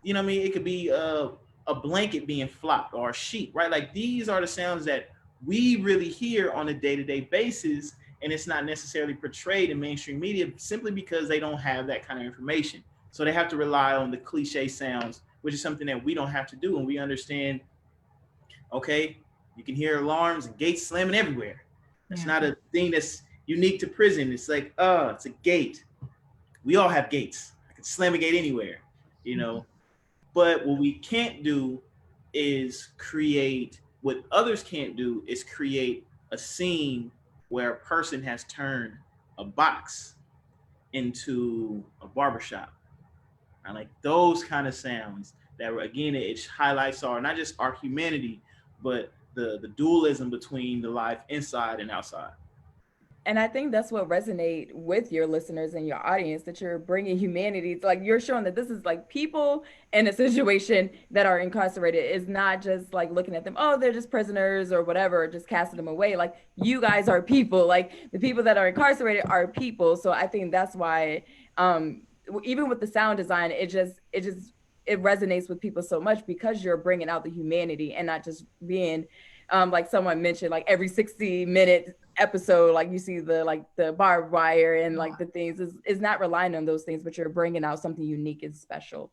you know what I mean? It could be a blanket being flopped or a sheet, right? Like these are the sounds that we really hear on a day-to-day basis, and it's not necessarily portrayed in mainstream media simply because they don't have that kind of information. So they have to rely on the cliche sounds, which is something that we don't have to do. And we understand, okay, you can hear alarms and gates slamming everywhere. That's not a thing that's unique to prison. It's like, it's a gate. We all have gates. I can slam a gate anywhere, you know. But what we can't do is create, what others can't do is create a scene where a person has turned a box into a barbershop. And like those kind of sounds that, again, it highlights not just our humanity, but the dualism between the life inside and outside. And I think that's what resonate with your listeners and your audience, that you're bringing humanity. It's like you're showing that this is like people in a situation that are incarcerated. Is not just like looking at them, oh, they're just prisoners or whatever, or just casting them away. Like you guys are people. Like the people that are incarcerated are people. So I think that's why, even with the sound design, it resonates with people so much, because you're bringing out the humanity and not just being, like someone mentioned, like every 60-minute episode, like you see the barbed wire and like the things is not relying on those things, but you're bringing out something unique and special,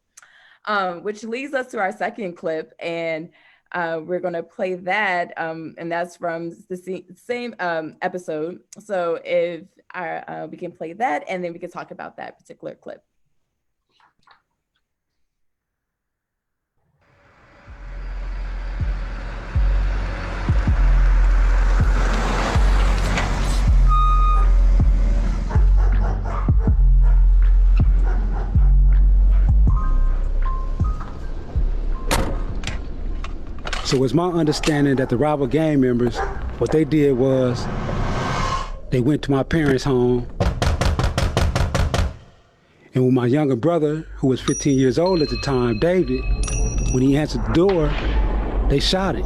which leads us to our second clip, and we're going to play that, and that's from the same episode. So if we can play that, and then we can talk about that particular clip. So it's my understanding that the rival gang members, what they did was they went to my parents' home, and with my younger brother, who was 15 years old at the time, David, when he answered the door, they shot him.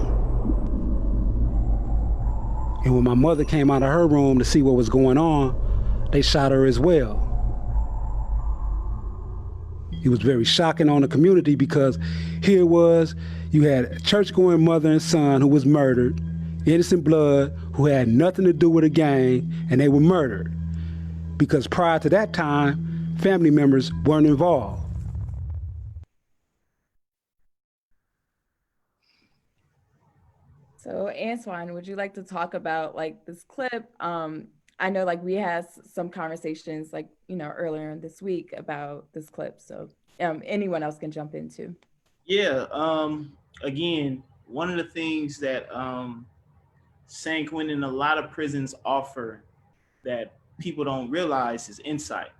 And when my mother came out of her room to see what was going on, they shot her as well. It was very shocking on the community, because here it was, you had a church-going mother and son who was murdered, innocent blood, who had nothing to do with a gang, and they were murdered. Because prior to that time, family members weren't involved. So Antwan, would you like to talk about like this clip? I know like we had some conversations like, earlier in this week about this clip. So anyone else can jump into. Yeah. Again, one of the things that San Quentin and a lot of prisons offer that people don't realize is insight,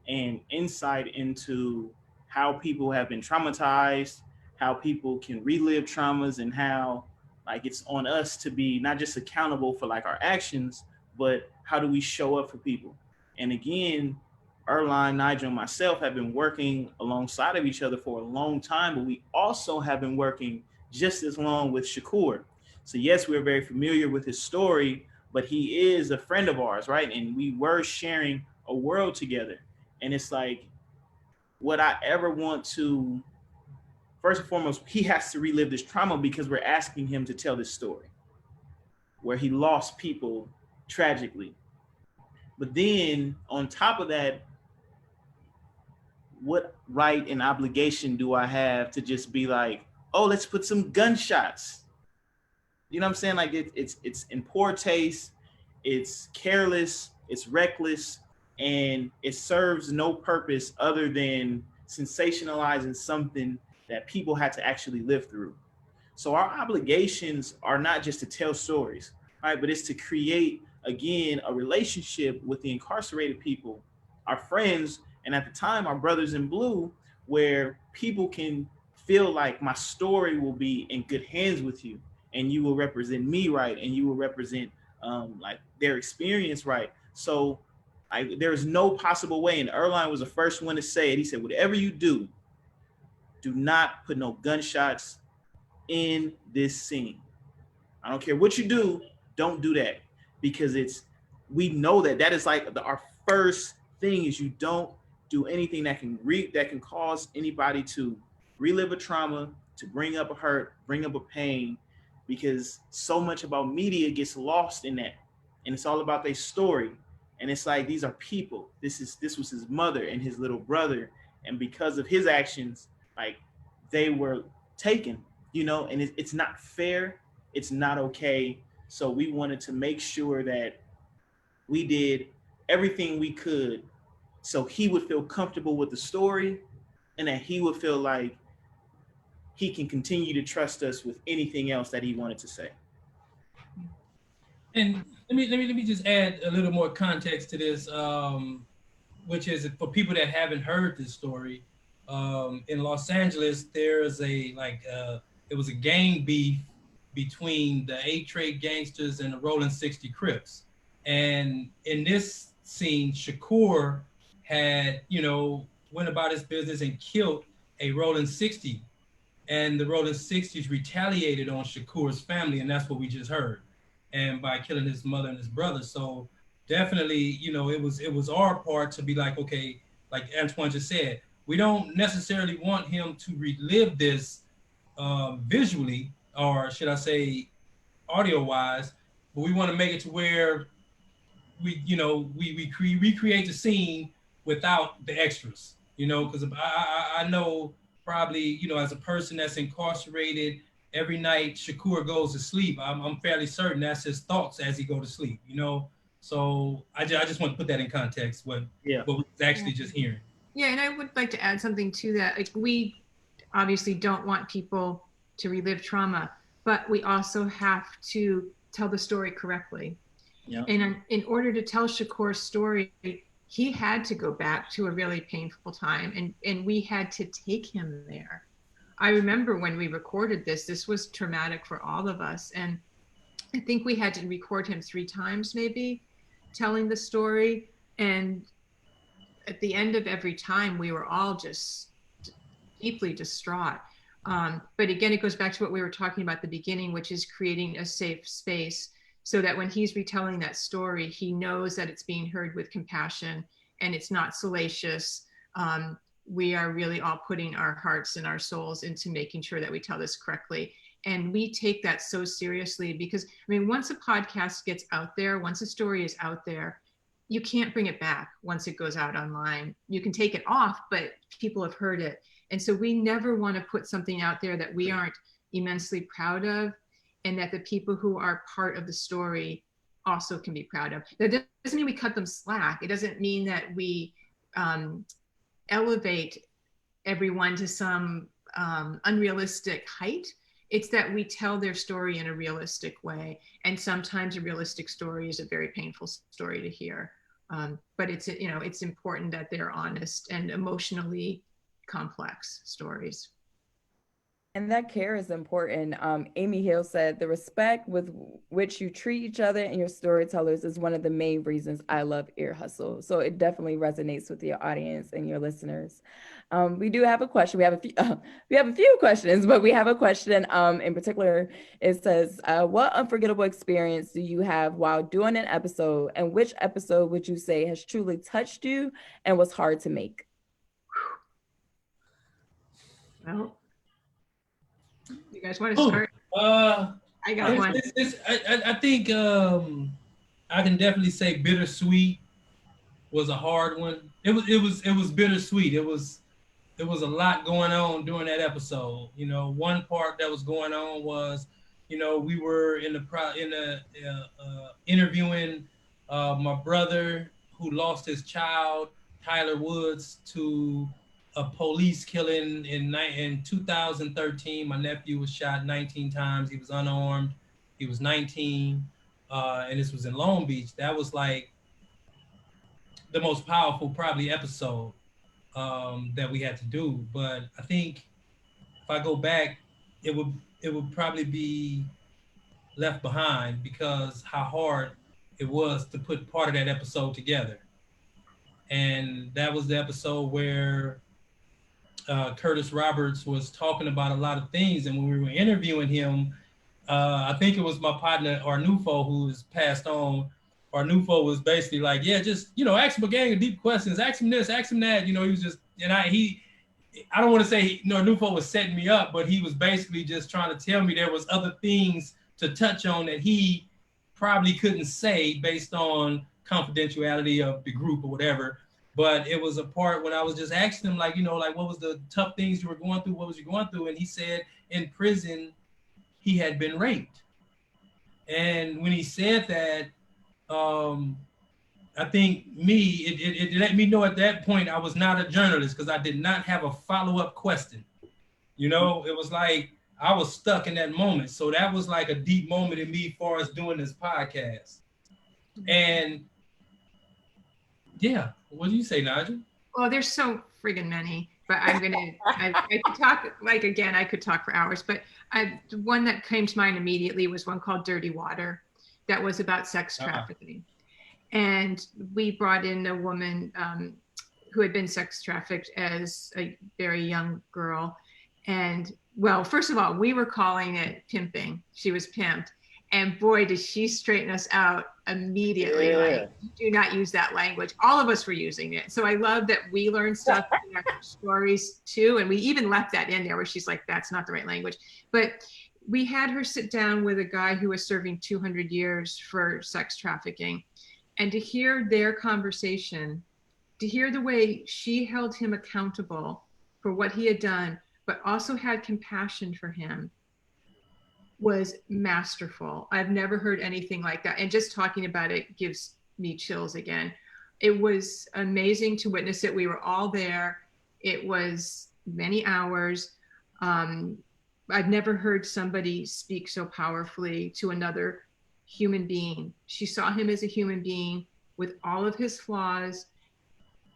and insight into how people have been traumatized, how people can relive traumas, and how like it's on us to be not just accountable for like our actions, but how do we show up for people? And again, Earlonne, Nigel, and myself have been working alongside of each other for a long time, but we also have been working just as long with Shakur. So yes, we're very familiar with his story, but he is a friend of ours, right? And we were sharing a world together. And it's like, would I ever want to, first and foremost, he has to relive this trauma because we're asking him to tell this story where he lost people tragically. But then on top of that, what right and obligation do I have to just be like, oh, let's put some gunshots? You know what I'm saying? Like it's in poor taste, it's careless, it's reckless, and it serves no purpose other than sensationalizing something that people had to actually live through. So our obligations are not just to tell stories, right? But it's to create, again, a relationship with the incarcerated people, our friends, and at the time, our brothers in blue, where people can feel like my story will be in good hands with you, and you will represent me right, and you will represent like their experience right. So there's no possible way, and Earlonne was the first one to say it. He said, whatever you do not put no gunshots in this scene. I don't care what you do, don't do that, because we know that is like our first thing is you don't do anything that can cause anybody to relive a trauma, to bring up a hurt, bring up a pain, because so much about media gets lost in that. And it's all about their story. And it's like, these are people. This was his mother and his little brother. And because of his actions, like, they were taken, you know, and it's not fair. It's not okay. So we wanted to make sure that we did everything we could so he would feel comfortable with the story, and that he would feel like he can continue to trust us with anything else that he wanted to say. And let me just add a little more context to this, which is for people that haven't heard this story. In Los Angeles, there's it was a gang beef between the A-Trade gangsters and the Rolling 60 Crips. And in this scene, Shakur had, went about his business and killed a Rolling 60. And the Rolling 60s retaliated on Shakur's family, and that's what we just heard. And by killing his mother and his brother. So definitely, it was our part to be like, okay, like Antwan just said, we don't necessarily want him to relive this visually, or should I say audio-wise, but we want to make it to where we recreate the scene without the extras, because I know probably, as a person that's incarcerated, every night Shakur goes to sleep, I'm fairly certain that's his thoughts as he go to sleep, So I just want to put that in context, what we was actually just hearing. Yeah, and I would like to add something to that. Like, we obviously don't want people to relive trauma, but we also have to tell the story correctly. Yeah. And in order to tell Shakur's story, he had to go back to a really painful time, and we had to take him there. I remember when we recorded this was traumatic for all of us. And I think we had to record him 3 times, maybe, telling the story. And at the end of every time, we were all just deeply distraught. But again, it goes back to what we were talking about at the beginning, which is creating a safe space so that when he's retelling that story, he knows that it's being heard with compassion and it's not salacious. We are really all putting our hearts and our souls into making sure that we tell this correctly. And we take that so seriously because, once a podcast gets out there, once a story is out there, you can't bring it back once it goes out online. You can take it off, but people have heard it. And so we never want to put something out there that we aren't immensely proud of, and that the people who are part of the story also can be proud of. That doesn't mean we cut them slack. It doesn't mean that we elevate everyone to some unrealistic height. It's that we tell their story in a realistic way. And sometimes a realistic story is a very painful story to hear. But it's important that they're honest and emotionally complex stories. And that care is important. Amy Hill said, the respect with which you treat each other and your storytellers is one of the main reasons I love Ear Hustle. So it definitely resonates with your audience and your listeners. We do have a question. We have a few questions, but we have a question in particular. It says, what unforgettable experience do you have while doing an episode, and which episode would you say has truly touched you and was hard to make? Well, you guys want to start? I got one. I think I can definitely say Bittersweet was a hard one. It was bittersweet. It was a lot going on during that episode. One part that was going on was, we were interviewing my brother who lost his child, Tyler Woods, to a police killing in 2013. My nephew was shot 19 times. He was unarmed. He was 19, and this was in Long Beach. That was like the most powerful probably episode that we had to do. But I think if I go back, it would probably be Left Behind, because how hard it was to put part of that episode together. And that was the episode where Curtis Roberts was talking about a lot of things. And when we were interviewing him, I think it was my partner, Arnulfo, who's passed on. Arnulfo was basically like, yeah, just, ask him a gang of deep questions, ask him this, ask him that, he was just, and I don't want to say, Arnulfo was setting me up, but he was basically just trying to tell me there was other things to touch on that he probably couldn't say based on confidentiality of the group or whatever. But it was a part when I was just asking him, like, what was the tough things you were going through? What was you going through? And he said in prison, he had been raped. And when he said that, I think it let me know at that point I was not a journalist because I did not have a follow-up question. It was like I was stuck in that moment. So that was like a deep moment in me as far as doing this podcast. And yeah, what do you say, Nigel? Well, there's so friggin' many, but I could talk, I could talk for hours, but the one that came to mind immediately was one called Dirty Water that was about sex trafficking. And we brought in a woman who had been sex trafficked as a very young girl. And well, first of all, we were calling it pimping. She was pimped. And boy, did she straighten us out immediately. Yeah. Like, do not use that language. All of us were using it. So I love that we learned stuff in our stories too. And we even left that in there where she's like, that's not the right language. But we had her sit down with a guy who was serving 200 years for sex trafficking. And to hear their conversation, to hear the way she held him accountable for what he had done, but also had compassion for him, was masterful. I've never heard anything like that. And just talking about it gives me chills again. It was amazing to witness it. We were all there. It was many hours. I've never heard somebody speak so powerfully to another human being. She saw him as a human being with all of his flaws.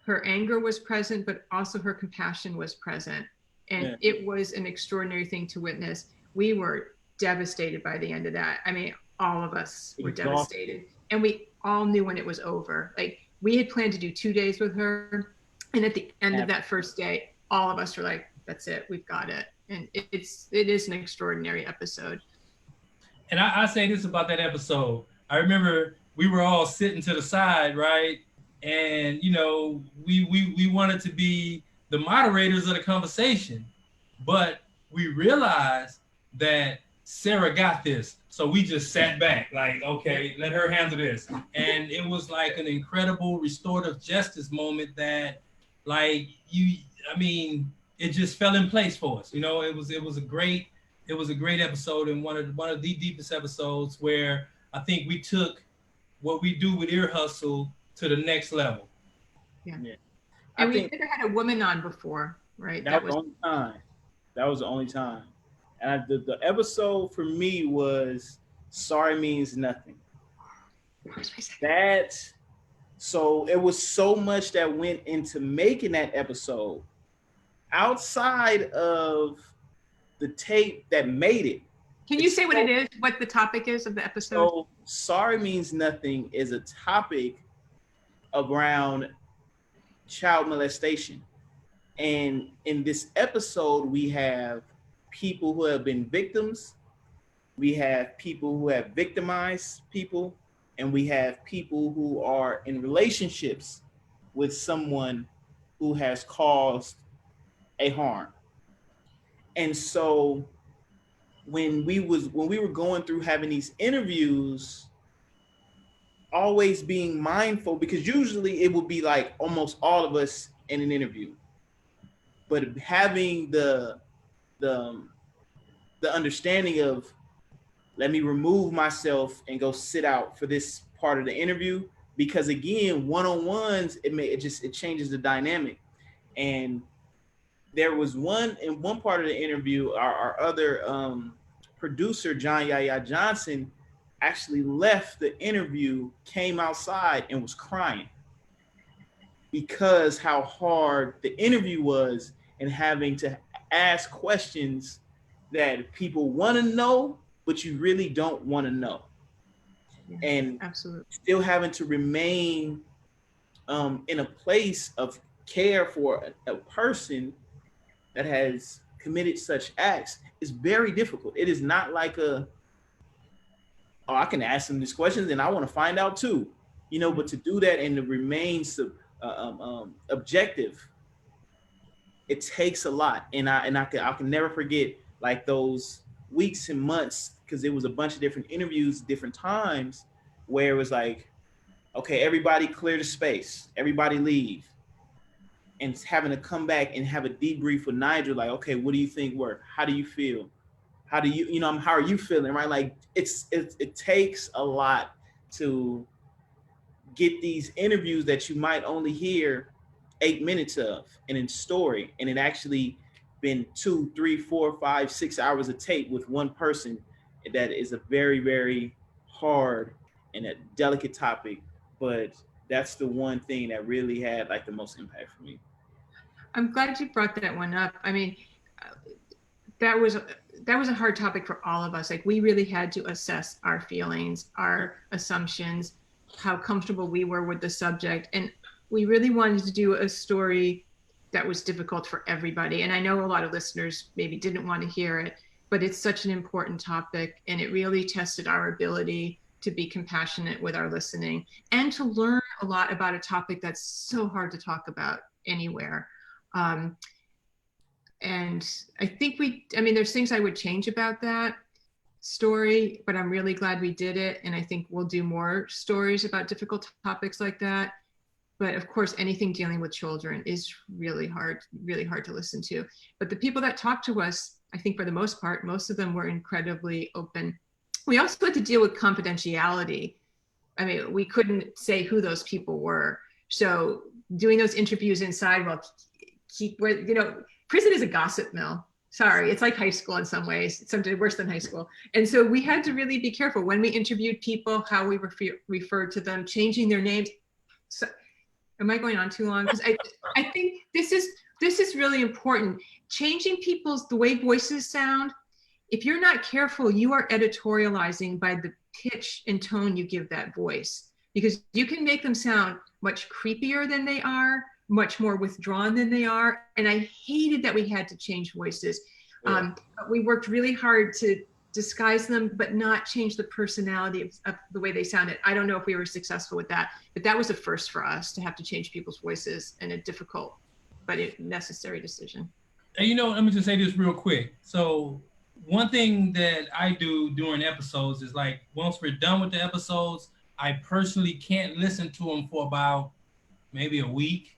Her anger was present, but also her compassion was present. And it was an extraordinary thing to witness. We were devastated by the end of that. I mean, all of us were devastated. And we all knew when it was over. Like, we had planned to do 2 days with her. And at the end of that first day, all of us were like, that's it, we've got it. And it is an extraordinary episode. And I say this about that episode. I remember we were all sitting to the side, right? And, we wanted to be the moderators of the conversation, but we realized that Sarah got this. So we just sat back like, okay, let her handle this. And it was like an incredible restorative justice moment that it just fell in place for us. It was a great episode, and one of the deepest episodes where I think we took what we do with Ear Hustle to the next level. Yeah. And we never had a woman on before, right? That was the only time. That was the only time. And the episode for me was Sorry Means Nothing. So it was so much that went into making that episode outside of the tape that made it. Can you say what it is, what the topic is of the episode? So Sorry Means Nothing is a topic around child molestation. And in this episode, we have people who have been victims, we have people who have victimized people, and we have people who are in relationships with someone who has caused a harm. And so when we were going through having these interviews, always being mindful, because usually it would be like almost all of us in an interview, but having the understanding of, let me remove myself and go sit out for this part of the interview, because again, one-on-ones, it changes the dynamic. And there was one part of the interview, our other producer, John Yaya Johnson, actually left the interview, came outside and was crying because how hard the interview was and having to ask questions that people want to know, but you really don't want to know. Yeah, and absolutely. Still having to remain in a place of care for a person that has committed such acts is very difficult. It is not like I can ask them these questions and I want to find out too. you know, but to do that and to remain objective, it takes a lot. And I can never forget like those weeks and months, because it was a bunch of different interviews, different times, where it was like, okay, everybody clear the space, everybody leave, and having to come back and have a debrief with Nigel, like, okay, what do you think worked? How do you feel? How do you, how are you feeling, right? Like it takes a lot to get these interviews that you might only hear 8 minutes of and in story, and it actually been 2, 3, 4, 5, 6 hours of tape with one person. That is a very, very hard and a delicate topic, but that's the one thing that really had like the most impact for me. I'm glad you brought that one up. I mean, that was a hard topic for all of us. Like, we really had to assess our feelings, our assumptions, how comfortable we were with the subject. And we really wanted to do a story that was difficult for everybody. And I know a lot of listeners maybe didn't want to hear it, but it's such an important topic, and it really tested our ability to be compassionate with our listening and to learn a lot about a topic that's so hard to talk about anywhere. And I think there's things I would change about that story, but I'm really glad we did it. And I think we'll do more stories about difficult topics like that. But of course, anything dealing with children is really hard to listen to. But the people that talked to us, I think for the most part, most of them were incredibly open. We also had to deal with confidentiality. I mean, we couldn't say who those people were. So doing those interviews inside, prison is a gossip mill. Sorry, it's like high school in some ways, sometimes worse than high school. And so we had to really be careful when we interviewed people, how we referred to them, changing their names. So, am I going on too long? Because I think this is really important. Changing the way voices sound. If you're not careful, you are editorializing by the pitch and tone you give that voice, because you can make them sound much creepier than they are, much more withdrawn than they are. And I hated that we had to change voices. Yeah. But we worked really hard to disguise them, but not change the personality of the way they sounded. I don't know if we were successful with that, but that was a first for us, to have to change people's voices in a difficult but necessary decision. And let me just say this real quick. So one thing that I do during episodes is, like, once we're done with the episodes, I personally can't listen to them for about maybe a week.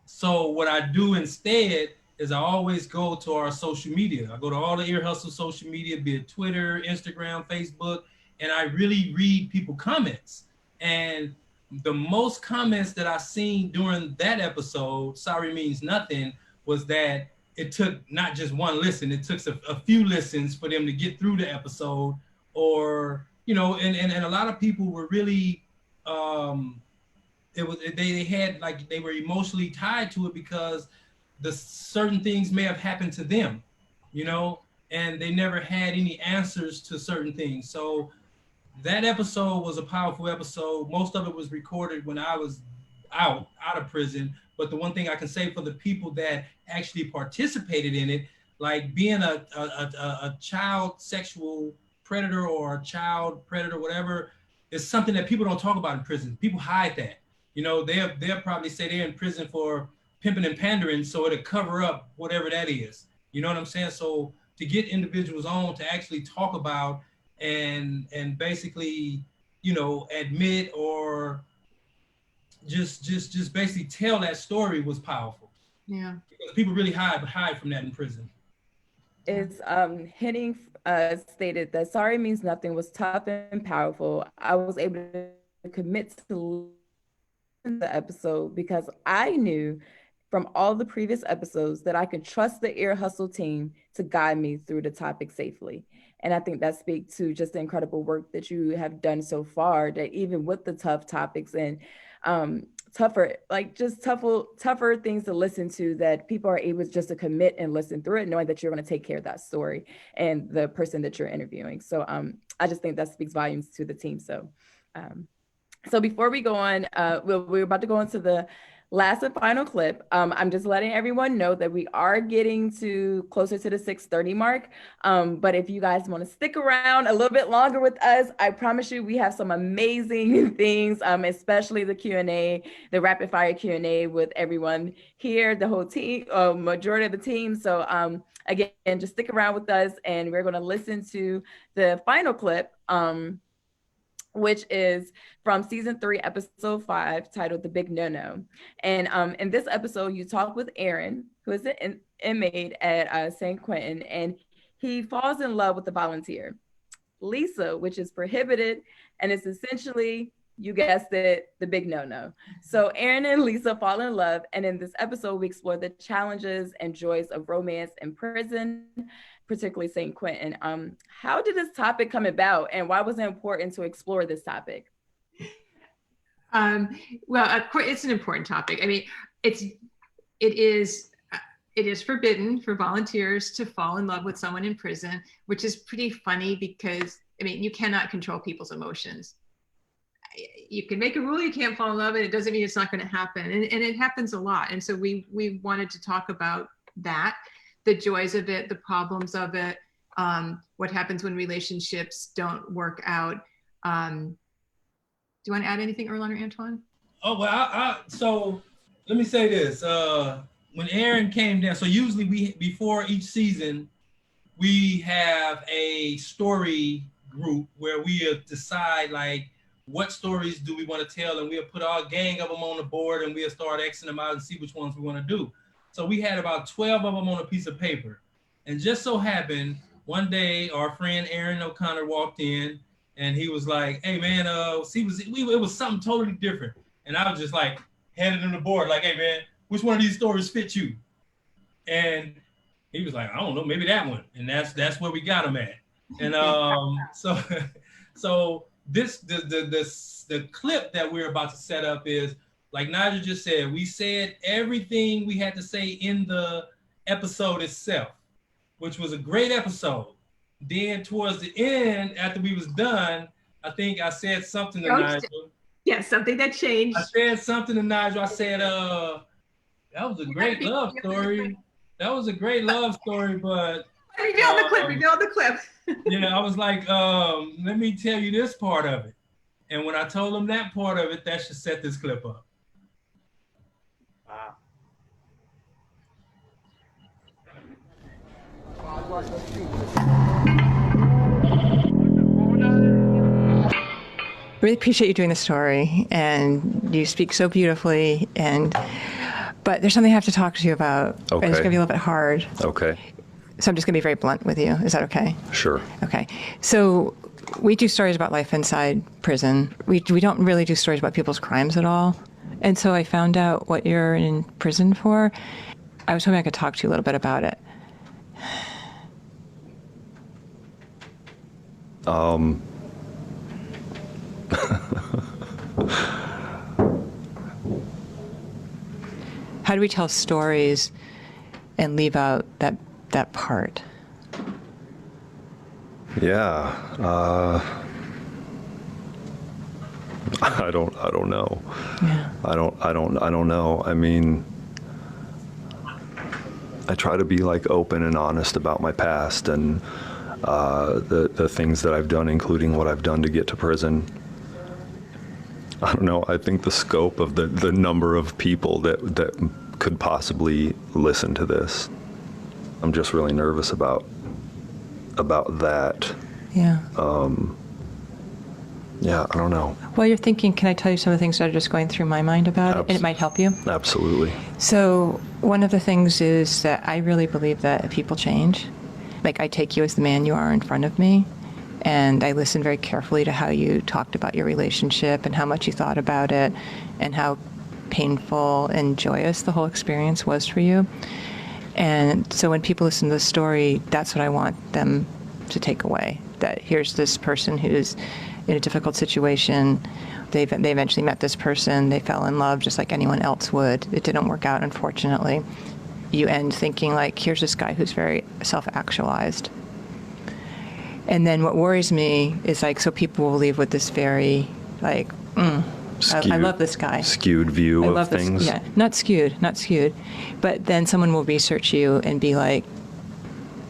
So what I do instead is I always go to our social media. I go to all the Ear Hustle social media, be it Twitter, Instagram, Facebook, and I really read people's comments. And the most comments that I seen during that episode, Sorry Means Nothing, was that it took not just one listen, it took a few listens for them to get through the episode, or, and a lot of people were really, they were emotionally tied to it because the certain things may have happened to them, and they never had any answers to certain things. So that episode was a powerful episode. Most of it was recorded when I was out of prison. But the one thing I can say for the people that actually participated in it, like being a child sexual predator or a child predator, whatever, is something that people don't talk about in prison. People hide that. They'll probably say they're in prison for pimping and pandering, so it'll cover up whatever that is. You know what I'm saying? So to get individuals on to actually talk about and basically, admit or just basically tell that story was powerful. Yeah. Because people really hide from that in prison. It's Henning stated that Sorry Means Nothing was tough and powerful. I was able to commit to the episode because I knew from all the previous episodes that I could trust the Ear Hustle team to guide me through the topic safely. And I think that speaks to just the incredible work that you have done so far, that even with the tough topics and tougher things to listen to, that people are able just to commit and listen through it, knowing that you're going to take care of that story and the person that you're interviewing. So I just think that speaks volumes to the team. So before we go on, we're about to go into the last and final clip. I'm just letting everyone know that we are getting to closer to the 6:30 mark. But if you guys want to stick around a little bit longer with us, I promise you we have some amazing things, especially the Q&A, the rapid fire Q&A with everyone here, the whole team, majority of the team. So again, just stick around with us, and we're going to listen to the final clip, which is from season 3, episode 5, titled "The Big No-No." And in this episode, you talk with Aaron, who is an inmate at San Quentin, and he falls in love with the volunteer, Lisa, which is prohibited, and it's essentially, you guessed it, the big no-no. So Aaron and Lisa fall in love, and in this episode, we explore the challenges and joys of romance in prison, particularly San Quentin. How did this topic come about, and why was it important to explore this topic? Well, of course, it's an important topic. I mean, it is forbidden for volunteers to fall in love with someone in prison, which is pretty funny because, I mean, you cannot control people's emotions. You can make a rule you can't fall in love, and it doesn't mean it's not going to happen. And it happens a lot. And so we wanted to talk about that, the joys of it, the problems of it, what happens when relationships don't work out. Do you want to add anything, Earlonne or Antwan? Oh, well, so let me say this. When Aaron came down, so usually before each season, we have a story group where we decide like what stories do we want to tell, and we'll put our gang of them on the board, and we'll start Xing them out and see which ones we want to do. So we had about 12 of them on a piece of paper. And just so happened, one day our friend Aaron O'Connor walked in, and he was like, "Hey man, it was something totally different." And I was just like, handed him the board, like, "Hey man, which one of these stories fit you?" And he was like, "I don't know, maybe that one." And that's where we got him at. And so this the clip that we're about to set up is, like Nigel just said, we said everything we had to say in the episode itself, which was a great episode. Then towards the end, after we was done, I think I said something to Nigel. Yeah, something that changed. I said something to Nigel. I said, that was a great love story. That was a great love story, but... Reveal the clip. Yeah, I was like, let me tell you this part of it. And when I told him that part of it, that should set this clip up. Wow. Really appreciate you doing the story, and you speak so beautifully, but there's something I have to talk to you about. Okay. And it's gonna be a little bit hard. Okay. So I'm just gonna be very blunt with you. Is that okay? Sure. Okay. So we do stories about life inside prison. We don't really do stories about people's crimes at all. And so I found out what you're in prison for. I was hoping I could talk to you a little bit about it. How do we tell stories and leave out that part? Yeah. I don't know. Yeah. I don't know. I mean, I try to be like open and honest about my past and the things that I've done, including what I've done to get to prison. I don't know. I think the scope of the number of people that could possibly listen to this, I'm just really nervous about that. Yeah. Yeah, I don't know. While you're thinking, can I tell you some of the things that are just going through my mind about it? And it might help you. Absolutely. So one of the things is that I really believe that people change. Like, I take you as the man you are in front of me, and I listen very carefully to how you talked about your relationship and how much you thought about it and how painful and joyous the whole experience was for you. And so when people listen to the story, that's what I want them to take away, that here's this person who's in a difficult situation. They eventually met this person. They fell in love just like anyone else would. It didn't work out, unfortunately. You end thinking, like, here's this guy who's very self-actualized. And then what worries me is, like, so people will leave with this very, like, I love this guy. Skewed view I of love things. This, yeah, not skewed. But then someone will research you and be like,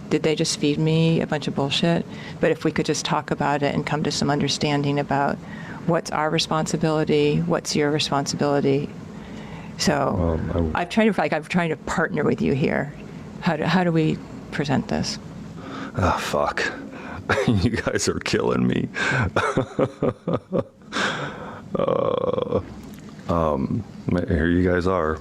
did they just feed me a bunch of bullshit? But if we could just talk about it and come to some understanding about what's our responsibility, what's your responsibility. So I'm trying to partner with you here. How do we present this? Ah, fuck. You guys are killing me. Here you guys are,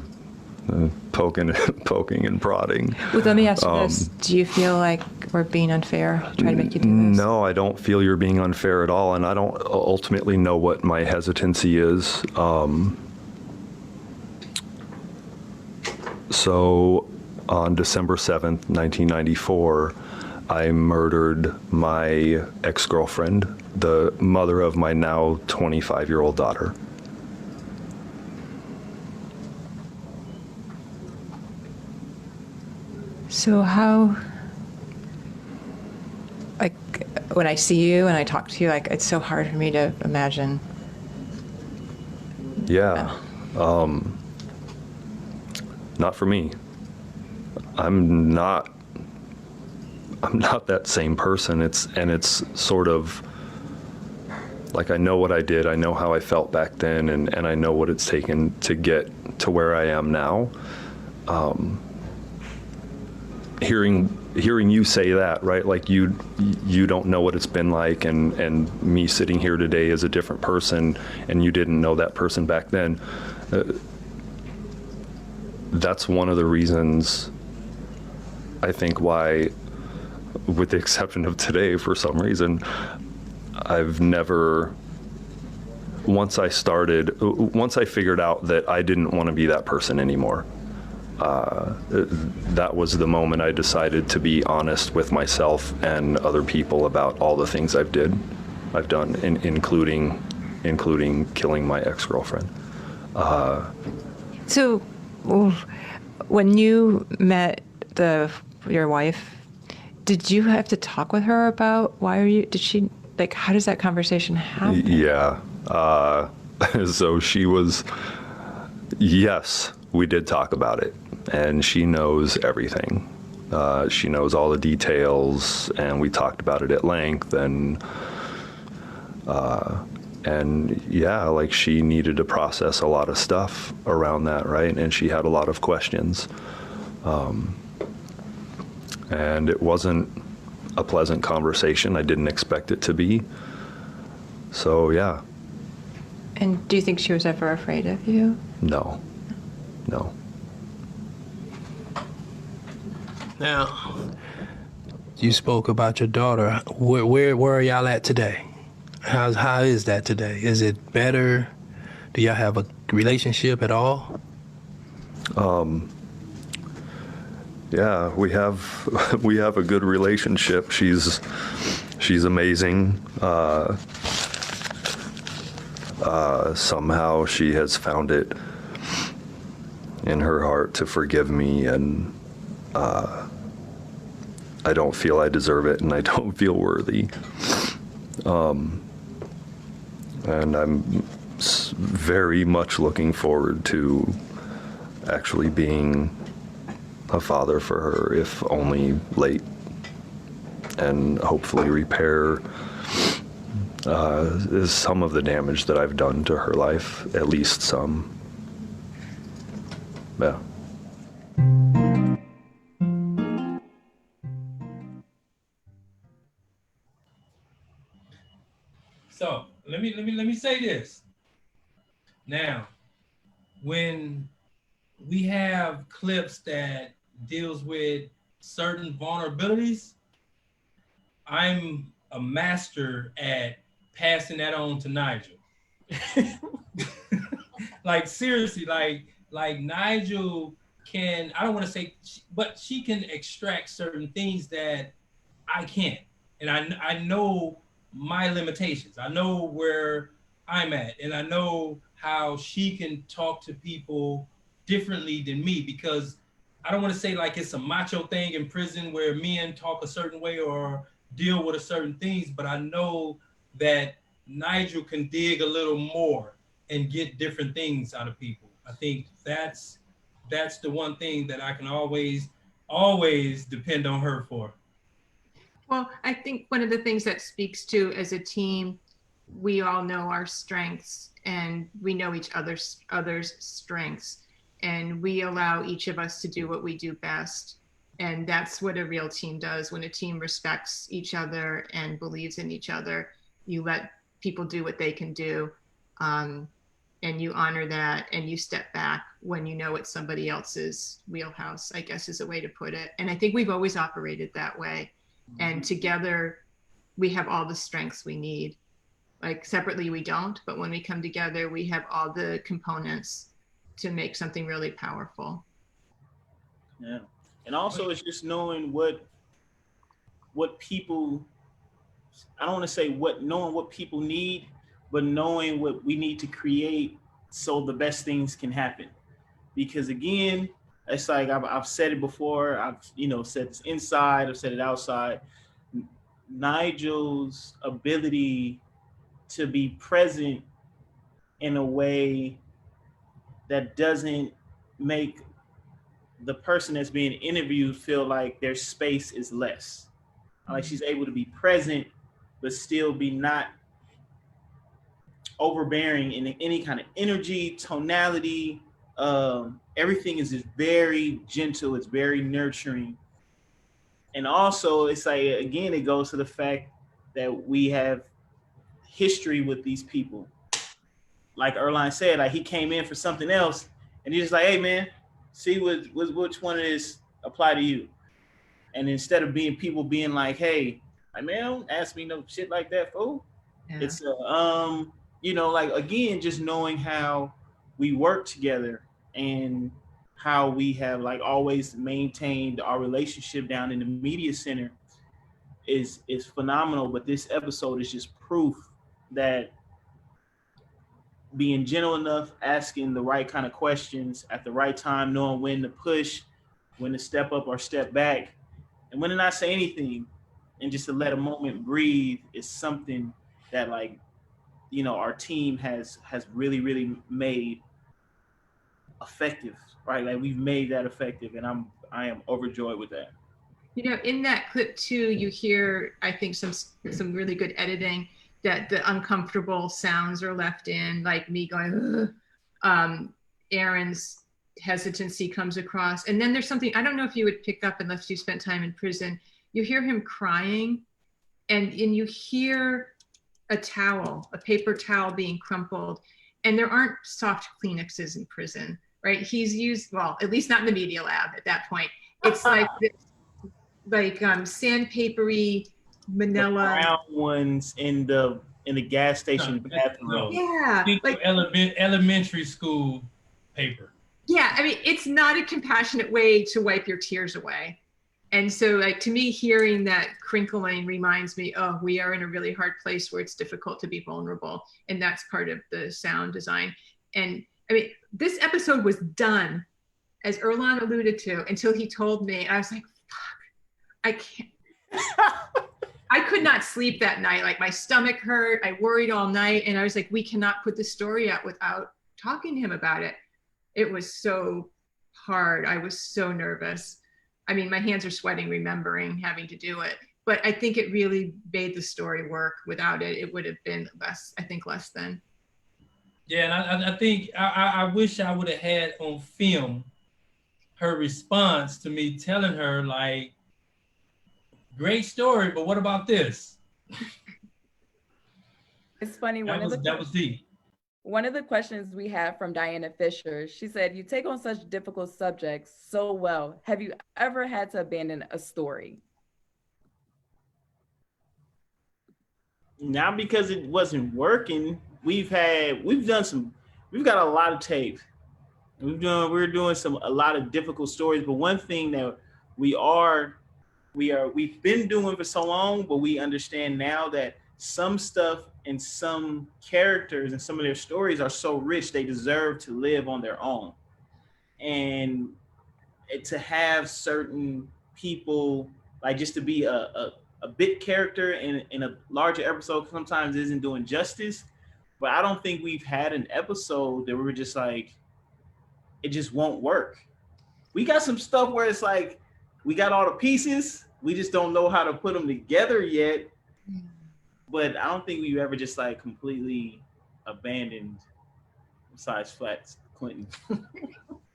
poking and prodding. Well, let me ask you this. Do you feel like we're being unfair, trying to make you do this? No, I don't feel you're being unfair at all, and I don't ultimately know what my hesitancy is. So on December 7th, 1994, I murdered my ex-girlfriend, the mother of my now 25-year-old daughter. So how, like, when I see you and I talk to you, like, it's so hard for me to imagine. Yeah. Not for me. I'm not that same person. It's sort of like, I know what I did, I know how I felt back then, and I know what it's taken to get to where I am now. Hearing you say that, right? Like, you don't know what it's been like, and me sitting here today is a different person, and you didn't know that person back then. That's one of the reasons, I think, why, with the exception of today, for some reason, I've never, once I figured out that I didn't want to be that person anymore, that was the moment I decided to be honest with myself and other people about all the things I've done, including killing my ex-girlfriend. So, when you met your wife, did you have to talk with her about how does that conversation happen? Yeah. So yes, we did talk about it, and she knows everything. She knows all the details, and we talked about it at length, and yeah, like, she needed to process a lot of stuff around that, right? And she had a lot of questions. And it wasn't a pleasant conversation. I didn't expect it to be. So, yeah. And do you think she was ever afraid of you? No. Now, you spoke about your daughter. Where are y'all at today? How is that today? Is it better? Do y'all have a relationship at all? Yeah, we have a good relationship. She's amazing. Somehow she has found it in her heart to forgive me, and I don't feel I deserve it, and I don't feel worthy. And I'm very much looking forward to actually being a father for her, if only late, and hopefully repair some of the damage that I've done to her life, at least some. Yeah. So let me say this. Now, when we have clips that deals with certain vulnerabilities, I'm a master at passing that on to Nigel. Like, seriously, like Nigel can, I don't want to say, but she can extract certain things that I can't. And I know my limitations. I know where I'm at, and I know how she can talk to people differently than me, because I don't want to say like it's a macho thing in prison where men talk a certain way or deal with a certain things, but I know that Nigel can dig a little more and get different things out of people. I think that's the one thing that I can always depend on her for. Well, I think one of the things that speaks to, as a team, we all know our strengths and we know each other's strengths, and we allow each of us to do what we do best. And that's what a real team does. When a team respects each other and believes in each other, you let people do what they can do, and you honor that, and you step back when you know it's somebody else's wheelhouse, I guess is a way to put it. And I think we've always operated that way. And together we have all the strengths we need. Like separately we don't, but when we come together, we have all the components to make something really powerful. Yeah. And also it's just knowing what people, I don't want to say knowing what people need, but knowing what we need to create so the best things can happen. Because again, it's like I've said it before, I've said it inside, I've said it outside. Nigel's ability to be present in a way that doesn't make the person that's being interviewed feel like their space is less. Like she's able to be present, but still be not overbearing in any kind of energy, tonality. Everything is just very gentle. It's very nurturing. And also it's like, again, it goes to the fact that we have history with these people. Like Earlonne said, like he came in for something else and he's just like, hey man, see which one of this apply to you. And instead of people being like, hey, like, man, don't ask me no shit like that, fool. Yeah. It's like, again, just knowing how we work together and how we have like always maintained our relationship down in the media center is phenomenal. But this episode is just proof that being gentle enough, asking the right kind of questions at the right time, knowing when to push, when to step up or step back, and when to not say anything, and just to let a moment breathe is something that, like, our team has really, really made effective, right? Like we've made that effective, and I am overjoyed with that. In that clip too, you hear, I think, some really good editing, that the uncomfortable sounds are left in, like me going, ugh. Aaron's hesitancy comes across. And then there's something, I don't know if you would pick up unless you spent time in prison, you hear him crying and you hear a paper towel being crumpled, and there aren't soft Kleenexes in prison, right? He's used, well, at least not in the media lab at that point. It's like sandpapery, manila. The brown ones in the gas station bathroom. Yeah, like elementary school paper. Yeah, I mean, it's not a compassionate way to wipe your tears away. And so, like, to me, hearing that crinkling reminds me, oh, we are in a really hard place where it's difficult to be vulnerable. And that's part of the sound design. And I mean, this episode was done, as Earlonne alluded to, until he told me. I was like, fuck, I can't. I could not sleep that night. Like, my stomach hurt. I worried all night. And I was like, we cannot put the story out without talking to him about it. It was so hard. I was so nervous. I mean, my hands are sweating remembering having to do it. But I think it really made the story work. Without it, it would have been less than. Yeah, and I think I wish I would have had on film her response to me telling her, like, great story, but what about this? It's funny. That was deep. One of the questions we had from Diana Fisher, she said, you take on such difficult subjects so well. Have you ever had to abandon a story? Not because it wasn't working. We've got a lot of tape. We're doing a lot of difficult stories, but one thing that we've been doing for so long, but we understand now that some stuff and some characters and some of their stories are so rich, they deserve to live on their own. And to have certain people, like, just to be a bit character in a larger episode sometimes isn't doing justice. but I don't think we've had an episode that we were just like, it just won't work. We got some stuff where it's like, we got all the pieces, we just don't know how to put them together yet. But I don't think we've ever just like completely abandoned, besides San Quentin.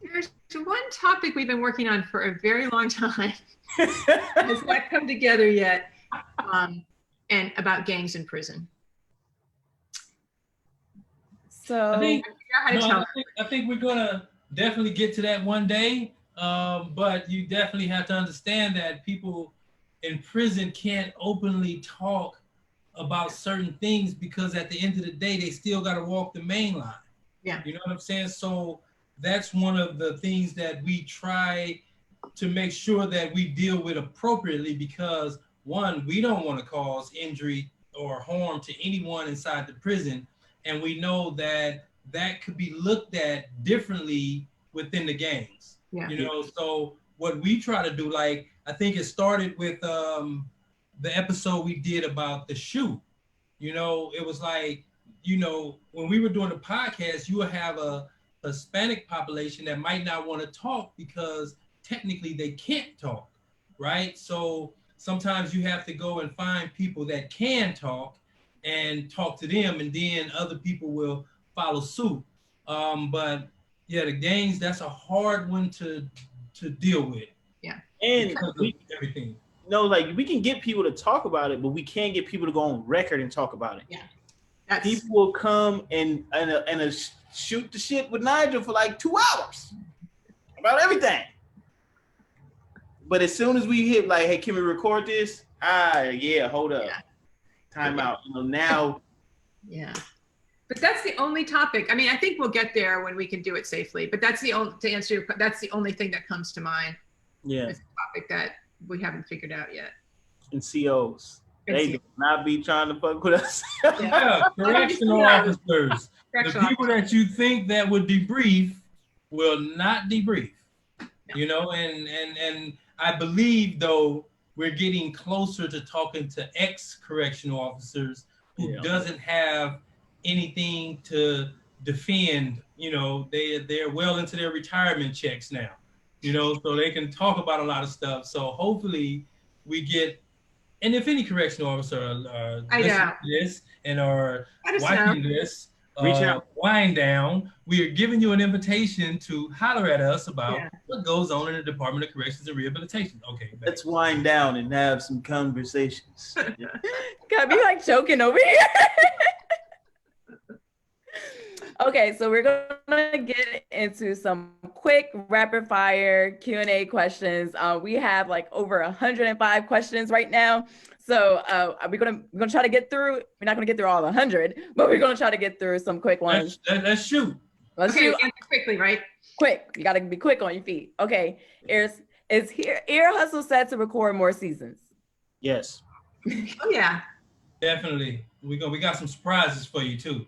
There's one topic we've been working on for a very long time. Has not come together yet. And about gangs in prison. So I think we're gonna definitely get to that one day. But you definitely have to understand that people in prison can't openly talk about certain things because at the end of the day, they still got to walk the main line. Yeah. You know what I'm saying? So that's one of the things that we try to make sure that we deal with appropriately, because one, we don't want to cause injury or harm to anyone inside the prison. And we know that that could be looked at differently within the gangs. Yeah. You know, so what we try to do, like, I think it started with the episode we did about the shoe. You know, it was like, you know, when we were doing the podcast, you would have a Hispanic population that might not want to talk because technically they can't talk, right? So sometimes you have to go and find people that can talk and talk to them, and then other people will follow suit. But yeah, the gangs, that's a hard one to deal with. Yeah. And everything. No, like we can get people to talk about it, but we can't get people to go on record and talk about it. Yeah. People will come and shoot the shit with Nigel for like 2 hours about everything. But as soon as we hit like, hey, can we record this? Yeah, hold up. Yeah. Time out. You know, now. Yeah. But that's the only topic. I mean, I think we'll get there when we can do it safely, but that's the only, to answer your, that's the only thing that comes to mind. Yeah. It's a topic that we haven't figured out yet. And COs. They do not be trying to fuck with us. Yeah, correctional officers. The people that you think that would debrief will not debrief. No. You know, and I believe though we're getting closer to talking to ex-correctional officers who doesn't have anything to defend. You know, they're well into their retirement checks now. You know, so they can talk about a lot of stuff. So hopefully we get, and if any correctional officer are listening to this and are watching this, reach out, wind down, we are giving you an invitation to holler at us about what goes on in the Department of Corrections and Rehabilitation. Okay. Let's wind down and have some conversations. Got me like choking over here. Okay, so we're gonna get into some quick rapid fire Q&A questions. We have like over 105 questions right now. So we're gonna try to get through. We're not gonna get through all 100, but we're gonna try to get through some quick ones. Let's shoot. Let's shoot quickly, right? Quick. You gotta be quick on your feet. Okay. Is Ear Hustle set to record more seasons? Yes. Oh yeah. Definitely. We got some surprises for you too.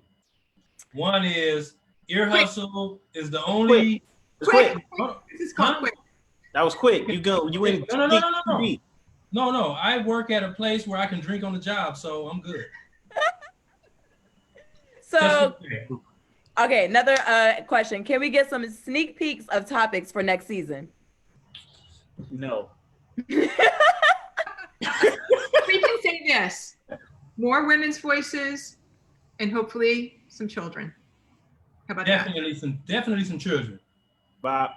One is Ear Hustle is the only. Quick. This is called quick. That was quick. You in? No. I work at a place where I can drink on the job, so I'm good. So, okay, another question. Can we get some sneak peeks of topics for next season? No. We can say this: more women's voices, and hopefully some children. How about that? Definitely some children. Bob.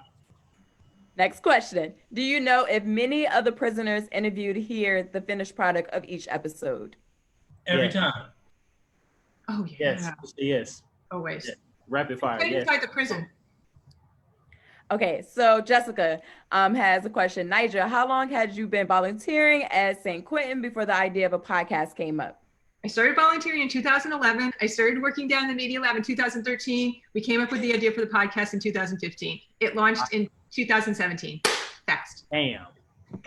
Next question. Do you know if many of the prisoners interviewed hear the finished product of each episode? Every time. Oh yeah. Yes. Always. Yeah. Rapid fire. Right inside the prison. Okay, so Jessica has a question. Nigel, how long had you been volunteering at San Quentin before the idea of a podcast came up? I started volunteering in 2011. I started working down in the media lab in 2013. We came up with the idea for the podcast in 2015. It launched in 2017. Fast. Damn.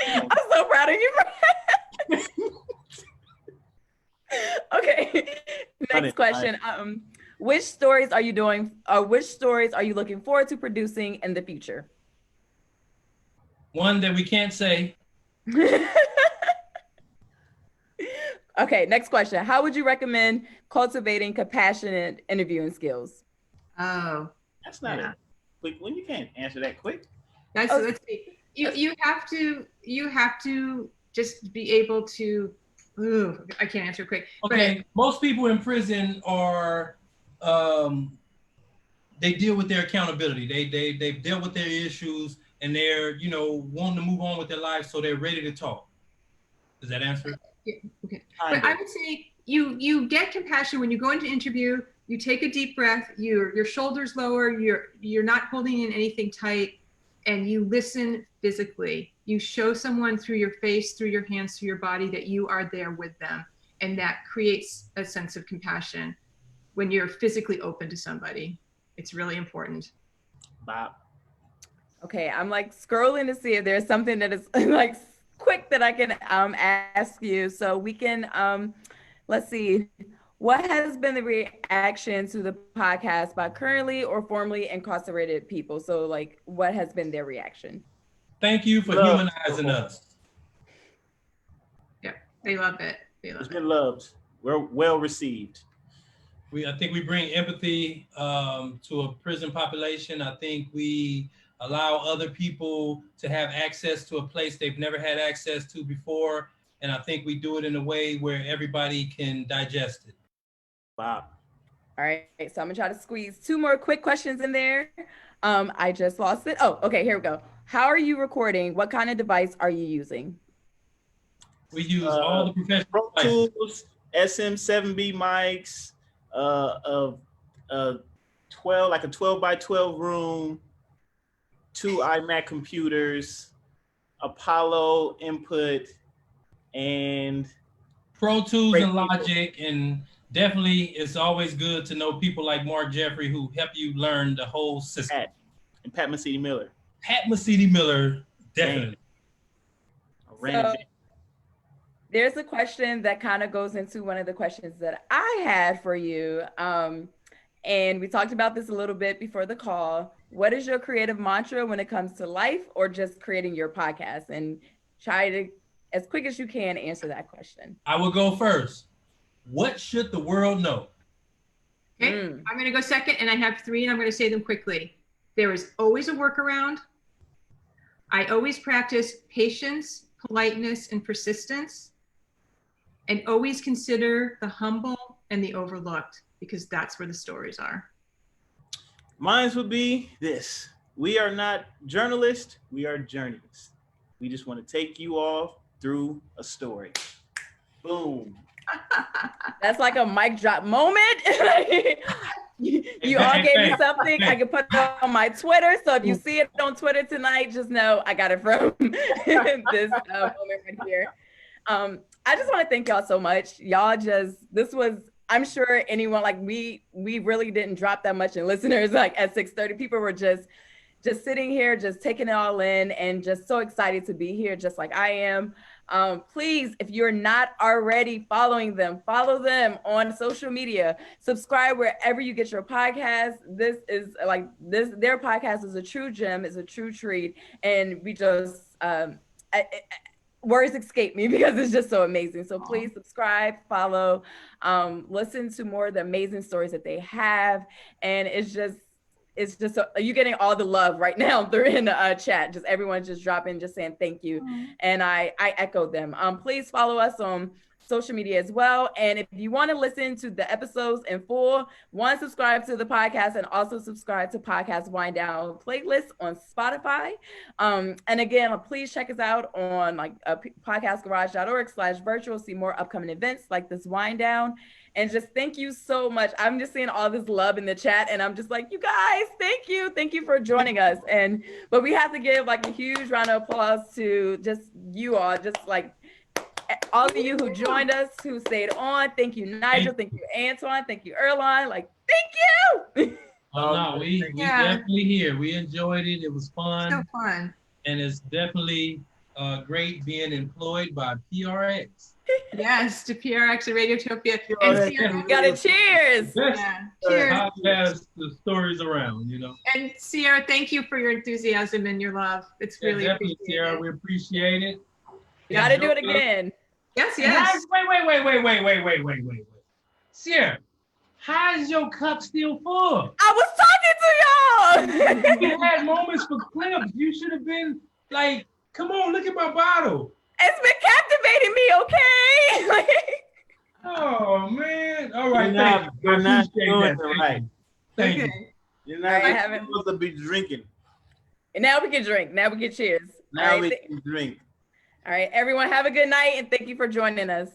I'm so proud of you. Okay. Next question. Which stories are you doing? Which stories are you looking forward to producing in the future? One that we can't say. Okay, next question. How would you recommend cultivating compassionate interviewing skills? Oh, that's not a quick one. You can't answer that quick. Let's see. You have to just be able to. Ooh, I can't answer quick. Okay, most people in prison are they deal with their accountability. They've dealt with their issues and they're wanting to move on with their life, so they're ready to talk. Does that answer? Yeah, okay. But I would say you get compassion when you go into interview. You take a deep breath. Your shoulders lower. You're not holding in anything tight, and you listen physically. You show someone through your face, through your hands, through your body that you are there with them, and that creates a sense of compassion when you're physically open to somebody. It's really important. Bob. Okay, I'm like scrolling to see if there's something that is like quick that I can ask you. So we can, let's see. What has been the reaction to the podcast by currently or formerly incarcerated people? So like, what has been their reaction? Thank you for humanizing us. Yeah, they love it. It's been loved. We're well received. I think we bring empathy to a prison population. I think we allow other people to have access to a place they've never had access to before. And I think we do it in a way where everybody can digest it. Wow. All right, so I'm gonna try to squeeze 2 more quick questions in there. I just lost it. Oh, okay, here we go. How are you recording? What kind of device are you using? We use all the professional Pro Tools, SM7B mics, a 12 by 12 room, 2 iMac computers, Apollo input, and Pro Tools and Logic. And definitely it's always good to know people like Mark Jeffrey who help you learn the whole system. And Pat Mesiti-Miller. Pat Mesiti-Miller, definitely. So, there's a question that kind of goes into one of the questions that I had for you. And we talked about this a little bit before the call. What is your creative mantra when it comes to life or just creating your podcast? And try to, as quick as you can, answer that question. I will go first. What should the world know? Okay, I'm going to go second, and I have 3, and I'm going to say them quickly. There is always a workaround. I always practice patience, politeness, and persistence. And always consider the humble and the overlooked, because that's where the stories are. Mine would be this. We are not journalists, we are journeys. We just want to take you all through a story. Boom. That's like a mic drop moment. You all gave me something. I can put it on my Twitter. So if you see it on Twitter tonight, just know I got it from this moment right here. I just want to thank y'all so much. Y'all this was, I'm sure anyone, like we really didn't drop that much in listeners. Like at 6:30, people were just sitting here, just taking it all in and just so excited to be here, just like I am. Please, if you're not already following them, follow them on social media, subscribe wherever you get your podcast. This is like their podcast is a true gem, is a true treat. And we just, words escape me because it's just so amazing. So please subscribe, follow, listen to more of the amazing stories that they have. And it's just so, you're getting all the love right now. They're in the chat, just everyone just dropping, just saying thank you. And I echo them. Please follow us on social media as well. And if you want to listen to the episodes in full, subscribe to the podcast and also subscribe to Podcast Wind Down playlist on Spotify. And again, please check us out on podcastgarage.org/virtual. See more upcoming events like this Wind Down. And just thank you so much. I'm just seeing all this love in the chat and I'm just like, you guys, thank you. Thank you for joining us. But we have to give like a huge round of applause to just you all, just like all of you who joined us, who stayed on. Thank you, Nigel. Thank you, Antwan. Thank you, Earlonne. Like, thank you. No, we definitely here. We enjoyed it. It was fun. So fun. And it's definitely great being employed by PRX. Yes, to PRX and Radiotopia. And Sierra, cheers. Yeah. Cheers. How to pass the stories around, And Sierra, thank you for your enthusiasm and your love. It's really appreciated. Sierra, we appreciate it. You got to do it again. Yes. Wait. Sierra, how is your cup still full? I was talking to y'all. You had moments for clips. You should have been like, come on, look at my bottle. It's been captivating me, okay? Oh man! All right, you're not doing it right. Thank you. You're not supposed to be drinking. And now we can drink. Now we can cheers. Now we can drink. All right, everyone, have a good night, and thank you for joining us.